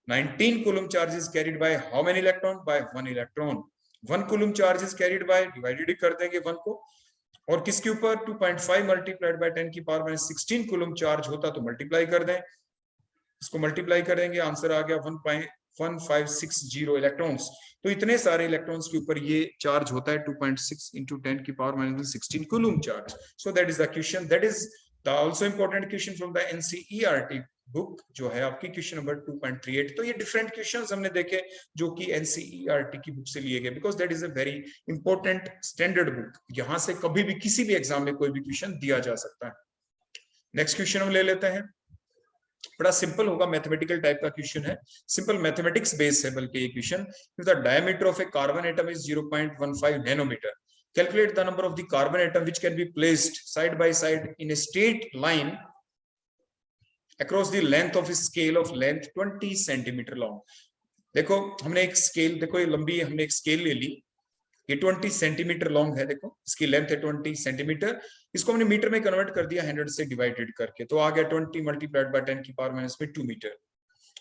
19 coulomb charge is carried by how many electron, by 1 electron. 1 coulomb charge is carried by, divided कर देंगे 1 को, और किसके ऊपर 2.5 मल्टीप्लाइड बाय 10 की पावर माइनस 16 कूलम चार्ज होता तो मल्टीप्लाई कर दें, इसको मल्टीप्लाई करेंगे, आंसर आ गया 1.1560 इलेक्ट्रॉन्स। तो इतने सारे इलेक्ट्रॉन्स के ऊपर ये चार्ज होता है 2.6 into 10 की power minus 16 coulomb charge. So that is the question, that is the also important question from the NCERT book, जो है आपकी क्वेश्चन नंबर 2.38। तो ये डिफरेंट क्वेश्चंस हमने देखे जो कि एनसीईआरटी की बुक से लिए गए, because that is a very important standard book. यहां से कभी भी किसी भी एग्जाम में कोई भी क्वेश्चन दिया जा सकता है। नेक्स्ट क्वेश्चन हम ले लेते हैं, बड़ा सिंपल होगा, मैथमेटिकल टाइप का क्वेश्चन है, सिंपल मैथमेटिक्स बेस है बल्कि ये question. The diameter of a carbon atom is 0.15 nanometre. Calculate the number of the carbon atom which can be placed side by side in a straight line across the length of a scale of length 20 centimetre long. देखो हमने एक स्केल, देखो ये लंबी हमने एक स्केल ले ली, ये 20 सेंटीमीटर लॉन्ग है, देखो इसकी लेंथ है 20 सेंटीमीटर, इसको हमने मीटर में कन्वर्ट कर दिया 100 से डिवाइडेड करके, तो आ गया 20 मल्टीप्लाइड बाय 10 की पावर माइनस में 2 मीटर।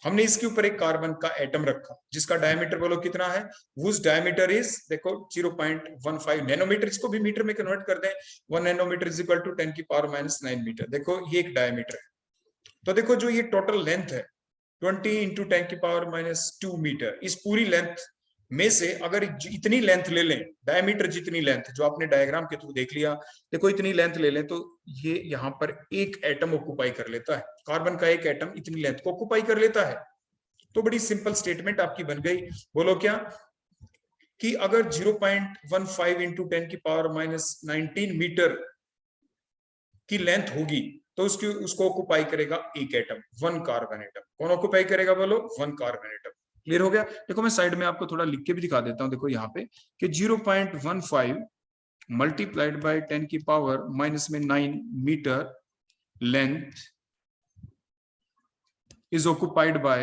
हमने इसके ऊपर एक कार्बन का एटम रखा जिसका डायमीटर बोलो कितना है, whose diameter is देखो 0.15 नैनोमीटर, इसको भी मीटर में कन्वर्ट कर दें, 1 नैनोमीटर इज इक्वल टू 10 की पावर माइनस 9 मीटर। देखो ये एक डायमीटर है, तो देखो जो ये टोटल लेंथ है 20 इंटू 10 की पावर माइनस 2 मीटर, इस पूरी लेंथ में से अगर इतनी लेंथ ले लें, डायमीटर जितनी लेंथ जो आपने डायग्राम के थ्रू देख लिया, देखो इतनी लेंथ ले लें तो ये यहाँ पर एक एटम ऑक्युपाई कर लेता है, कार्बन का एक एटम इतनी लेंथ को ऑक्युपाई कर लेता है। तो बड़ी सिंपल स्टेटमेंट आपकी बन गई, बोलो क्या, कि अगर 0.15 इंटू 10 की पावर माइनस 19 मीटर की लेंथ होगी तो उसको ऑक्युपाई करेगा एक एटम, 1 कार्बन एटम। कौन ऑक्युपाई करेगा बोलो, 1 कार्बन एटम। क्लियर हो गया। देखो मैं साइड में आपको थोड़ा लिख के भी दिखा देता हूं, देखो यहाँ पे कि 0.15 मल्टीप्लाइड बाय 10 की पावर माइनस में 9 metre length is occupied by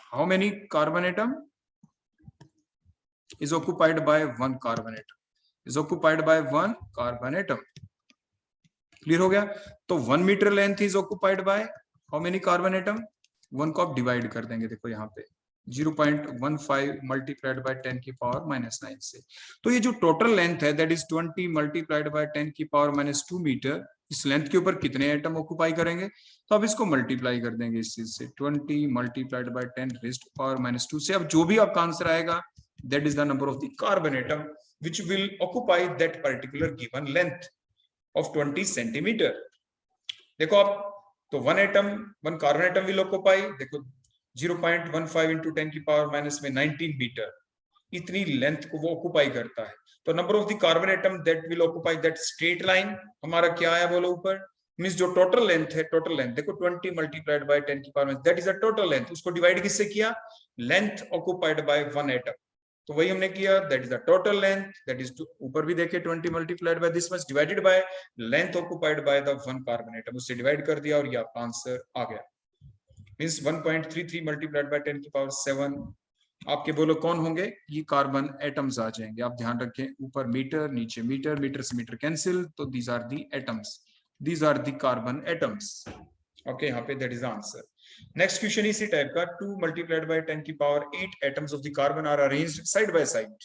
how many carbon atom, is occupied by 1 carbon atom, is occupied by 1 carbon atom। Clear हो गया। तो 1 metre length is occupied by how many carbon atom, 1 को आप डिवाइड कर देंगे, देखो यहाँ पे 0.15 मल्टीप्लाइड बाय 10 की पावर माइनस 9 से, तो ये जो टोटल लेंथ है दैट इज 20 मल्टीप्लाइड बाय 10 की पावर माइनस 2 मीटर। इस लेंथ के ऊपर कितने एटम ऑक्युपाई करेंगे, तो अब इसको मल्टीप्लाई कर देंगे इस चीज से, 20 multiplied by 10 raised to power minus 2 से। अब जो भी आपका आंसर आएगा that is the number of the carbon atom which will occupy that particular given length of 20 centimetre. देखो आप, तो 1 atom 1 carbon atom will occupy, देखो 0.15 इंटू 10 की पावर माइनस में 19 मीटर, इतनी लेंथ को वो ऑक्युपाई करता है। तो number of the carbon atom that will occupy that straight line हमारा क्या आया बोलो ऊपर, मींस जो टोटल लेंथ है, टोटल लेंथ देखो 20 मल्टीप्लाइड बाय 10 की power minus that is a total length, उसको डिवाइड किससे किया, लेंथ ऑक्युपाइड बाय 1 एटम, तो वही हमने किया, that is the total length, that is ऊपर भी देखे 20 multiplied by this much divided by length occupied by the 1 carbon atom, उससे डिवाइड कर दिया और ये आपका आंसर आ गया, मींस 1.33 मल्टीप्लाइड बाय 10 की पावर 7। आपके बोलो कौन होंगे, ये कार्बन एटम्स आ जाएंगे। आप ध्यान रखें, ऊपर मीटर नीचे मीटर, मीटर से मीटर कैंसिल, तो these are the atoms, these are the carbon atoms. Okay, यहाँ पे that is the answer. Next question इसी टाइप का, 2 मल्टीप्लाइड बाय 10 की power 8 atoms of the carbon are arranged side by side.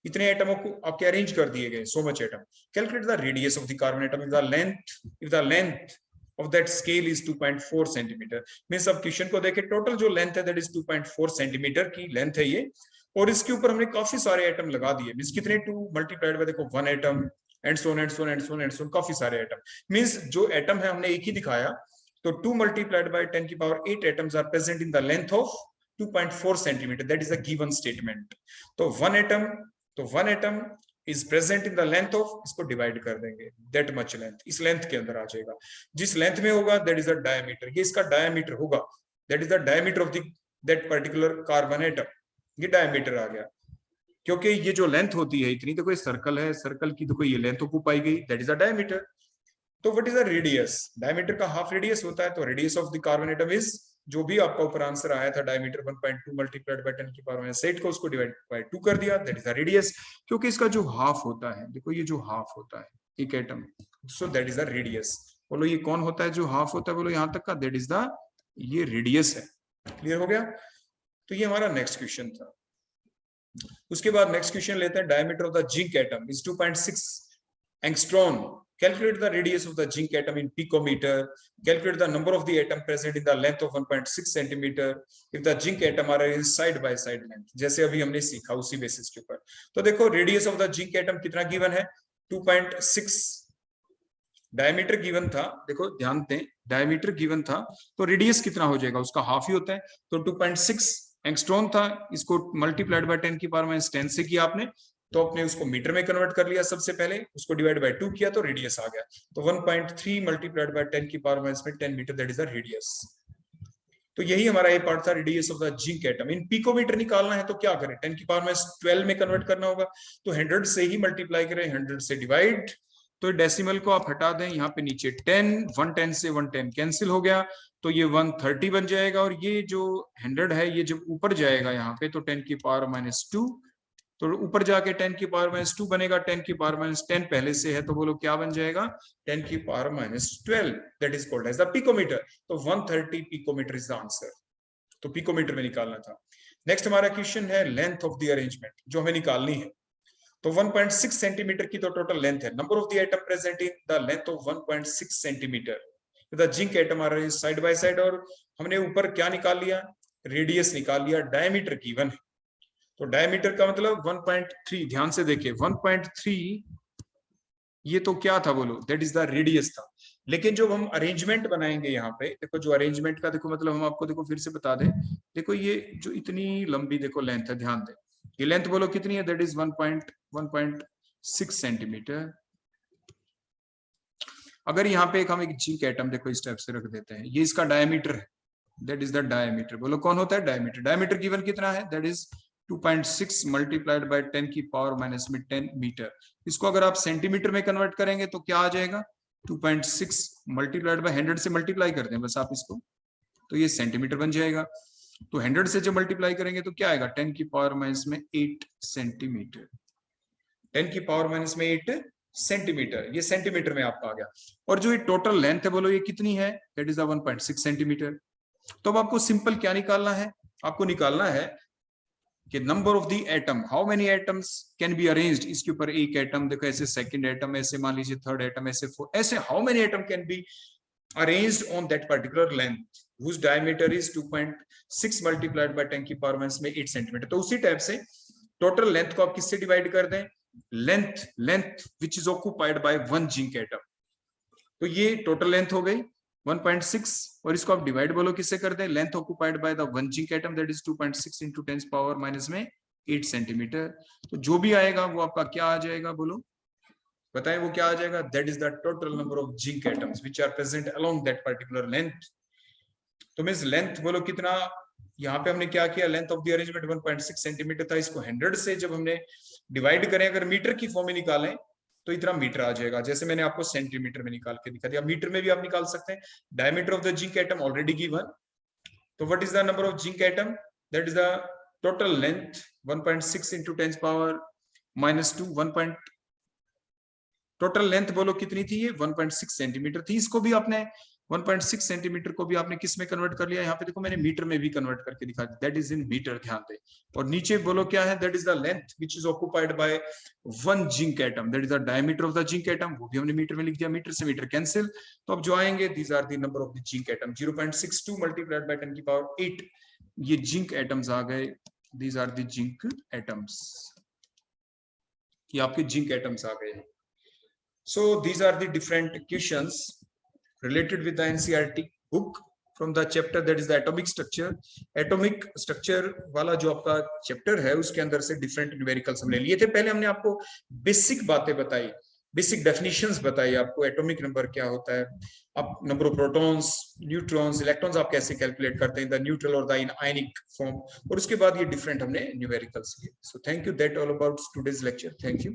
इतने एटमों को आपके अरेंज कर दिए गए, so much atom. Calculate the radius of the carbon atom if the length of that scale is 2.4 centimetre. Means अब क्वेश्चन को देखें, टोटल जो लेंथ है दैट इज 2.4 सेंटीमीटर की लेंथ है ये, और इसके ऊपर हमने काफी सारे एटम लगा दिए, मींस कितने, 2 मल्टीप्लाइड बाय देखो 1 atom and so and so and so and so, काफी सारे एटम। मींस जो एटम है हमने एक ही दिखाया, तो 2 मल्टीप्लाइड बाय 10 की power 8 atoms are present in the length of 2.4 centimetre, that is a given statement. तो 1 atom is present in the length of, इसको डिवाइड कर देंगे, that much length, इस लेंथ के अंदर आ जाएगा, जिस लेंथ में होगा that is the diameter, ये इसका डायमीटर होगा, that is the diameter of the that particular carbon atom, ये डायमीटर आ गया। क्योंकि ये जो लेंथ होती है इतनी, तो कोई सर्कल है, सर्कल की तो कोई ये लेंथ को पाई गई, दैट इज द डायमीटर। तो what is the radius? Diameter का हाफ रेडियस होता है, तो radius of the carbon atom is, जो भी आपका ऊपर आंसर आया था डायमीटर 1.2 मल्टीप्लाइड बाय 10 की पावर माइनस 8 को उसको डिवाइड बाय 2 कर दिया, दैट इज द रेडियस। क्योंकि इसका जो हाफ होता है, देखो ये जो हाफ होता है एक atom, so that is the radius. बोलो ये कौन होता है जो हाफ होता है, बोलो यहां तक का, दैट इज द, ये रेडियस है। क्लियर हो गया? तो ये हमारा नेक्स्ट क्वेश्चन था। उसके बाद नेक्स्ट क्वेश्चन लेते हैं, diameter of the zinc atom is 2.6 angstrom. Calculate the radius of the zinc atom in picometer. Calculate the number of the atom present in the length of 1.6 centimeter if the zinc atom are in side by side length. जैसे अभी हमने सीखा उसी बेसिस के ऊपर। तो देखो radius of the zinc atom कितना गिवन है, 2.6। डायमीटर गिवन था, देखो ध्यान दें, डायमीटर गिवन था तो रेडियस कितना हो जाएगा, उसका हाफ ही होता है। तो 2.6 एंगस्ट्रॉम था, इसको मल्टीप्लाइड बाय 10 की पावर माइनस 10 से किया आपने, तो आपने उसको मीटर में कन्वर्ट कर लिया सबसे पहले, उसको डिवाइड बाय 2 किया तो रेडियस आ गया। तो 1.3 मल्टीप्लाइड बाय 10 की पावर माइनस में 10 metre, that is the radius. तो यही हमारा ये पार्ट था, radius of the zinc atom. In picometre निकालना है तो क्या करें, 10 की पावर माइनस 12 में कन्वर्ट करना होगा, तो 100 से ही मल्टीप्लाई करें, 100 से डिवाइड, तो डेसिमल को आप हटा दें, यहाँ पे नीचे 10, 110 से 110 कैंसिल हो गया, तो ये 130 बन जाएगा। और ये जो 100 है ये जब ऊपर जाएगा यहाँ पे, तो 10 की पावर माइनस 2, तो ऊपर जाके 10 की पावर माइनस 2 बनेगा, 10 की पावर माइनस 10 पहले से है, तो बोलो क्या बन जाएगा, 10 की power minus 12, that is called as the picometre. तो 130 पिकोमीटर इज द आंसर। तो पिकोमीटर में निकालना था। नेक्स्ट हमारा क्वेश्चन है लेंथ ऑफ द अरेंजमेंट, जो हमें निकालनी है। तो 1.6 सेंटीमीटर की तो टोटल लेंथ है, number of the atom present in the length of 1.6 centimetre, the zinc atom are arranged side by side, और हमने ऊपर क्या निकाल लिया, रेडियस निकाल लिया, डायमीटर गिवन है। तो डायमीटर का मतलब 1.3, ध्यान से देखिए 1.3, ये तो क्या था बोलो, दैट इज द रेडियस था। लेकिन जब हम अरेंजमेंट बनाएंगे यहाँ पे, देखो जो अरेंजमेंट का देखो मतलब हम आपको देखो फिर से बता दें, देखो ये जो इतनी लंबी देखो लेंथ है, ध्यान दें, ये लेंथ बोलो कितनी है, दैट इज 1.6 सेंटीमीटर। अगर यहाँ पे हम एक जिंक एटम देखो इस टाइप से रख देते हैं, ये इसका डायमीटर है, दैट इज द डायमीटर। बोलो कौन होता है, डायमीटर। डायमीटर गिवन कितना है, दैट इज 2.6 मल्टीप्लाइड बाय 10 की पावर माइनस में 10 मीटर। इसको अगर आप सेंटीमीटर में कन्वर्ट करेंगे तो क्या आ जाएगा, 2.6 मल्टीप्लाइड बाय 100 से मल्टीप्लाई कर दें बस आप इसको, तो ये सेंटीमीटर बन जाएगा। तो 100 से जब मल्टीप्लाई करेंगे तो क्या आएगा, 10 की पावर माइनस में 8 सेंटीमीटर। 10 की पावर माइनस में 8 सेंटीमीटर, ये सेंटीमीटर में आपका आ गया। और जो ये टोटल लेंथ है बोलो ये कितनी है, दैट इज 1.6 सेंटीमीटर। तो अब आपको सिंपल क्या निकालना है, आपको निकालना है कि number of the atom, how many atoms can be arranged. इसके ऊपर एक एटम देखो, ऐसे सेकंड एटम, ऐसे मान लीजिए थर्ड एटम, ऐसे फोर्थ, ऐसे how many atom can be arranged on that particular length whose diameter is 2.6 multiplied by 10 की पावर माइनस में 8 सेंटीमीटर। तो उसी टाइप से टोटल लेंथ को आप किससे डिवाइड कर दें, length which is occupied by one zinc atom. तो ये टोटल लेंथ हो गई 1.6, और इसको आप डिवाइड बोलो किससे कर दें, length occupied by the one zinc atom, that is 2.6 into 10 power minus में 8 सेंटीमीटर। तो जो भी आएगा वो आपका क्या आ जाएगा, बोलो बताएं वो क्या आ जाएगा, that is the total number of zinc atoms which are present along that particular length. तो मींस लेंथ बोलो कितना, यहाँ पे हमने क्या किया, length of the arrangement 1.6 centimetre था, इसको 100 से जब हमने डिवाइड करें, अगर मीटर की फॉर्म में निकालें तो इतना मीटर आ जाएगा। जैसे मैंने आपको सेंटीमीटर में निकाल के दिखा दिया, मीटर में भी आप निकाल सकते हैं। Diameter of the zinc atom already given, तो what is the number of zinc atom, that is the total length 1.6 into 10 power minus 2, total length बोलो कितनी थी, ये 1.6 सेंटीमीटर थी। इसको भी आपने 1.6 सेंटीमीटर को भी आपने किस में कन्वर्ट कर लिया, यहाँ पे देखो मैंने मीटर में भी कन्वर्ट करके दिखा दिया, दैट इज इन मीटर, ध्यान दे। और नीचे बोलो क्या है, that is the length which is occupied by one zinc atom, that is the diameter of the zinc atom, वो भी हमने मीटर में लिख दिया, मीटर से मीटर कैंसिल। तो अब जो आएंगे, these are the number of the zinc atom, 0.62 multiplied by 10 की पावर 8, ये जिंक एटम्स आ गए, these are the zinc atoms, ये आपके जिंक एटम्स आ गए। So these are the different questions related with the NCERT book from the chapter that is the atomic structure. Atomic structure वाला जो आपका चैप्टर है उसके अंदर से डिफरेंट न्यूमेरिकल्स हमने लिए थे। पहले हमने आपको बेसिक बातें बताई बेसिक डेफिनेशंस बताई आपको, एटॉमिक नंबर क्या होता है, आप number of protons, neutrons, electrons आप कैसे कैलकुलेट करते हैं, द न्यूट्रल और द आयनिक फॉर्म, और उसके बाद ये डिफरेंट हमने न्यूमेरिकल्स लिए. So thank you, that all about today's lecture. Thank you.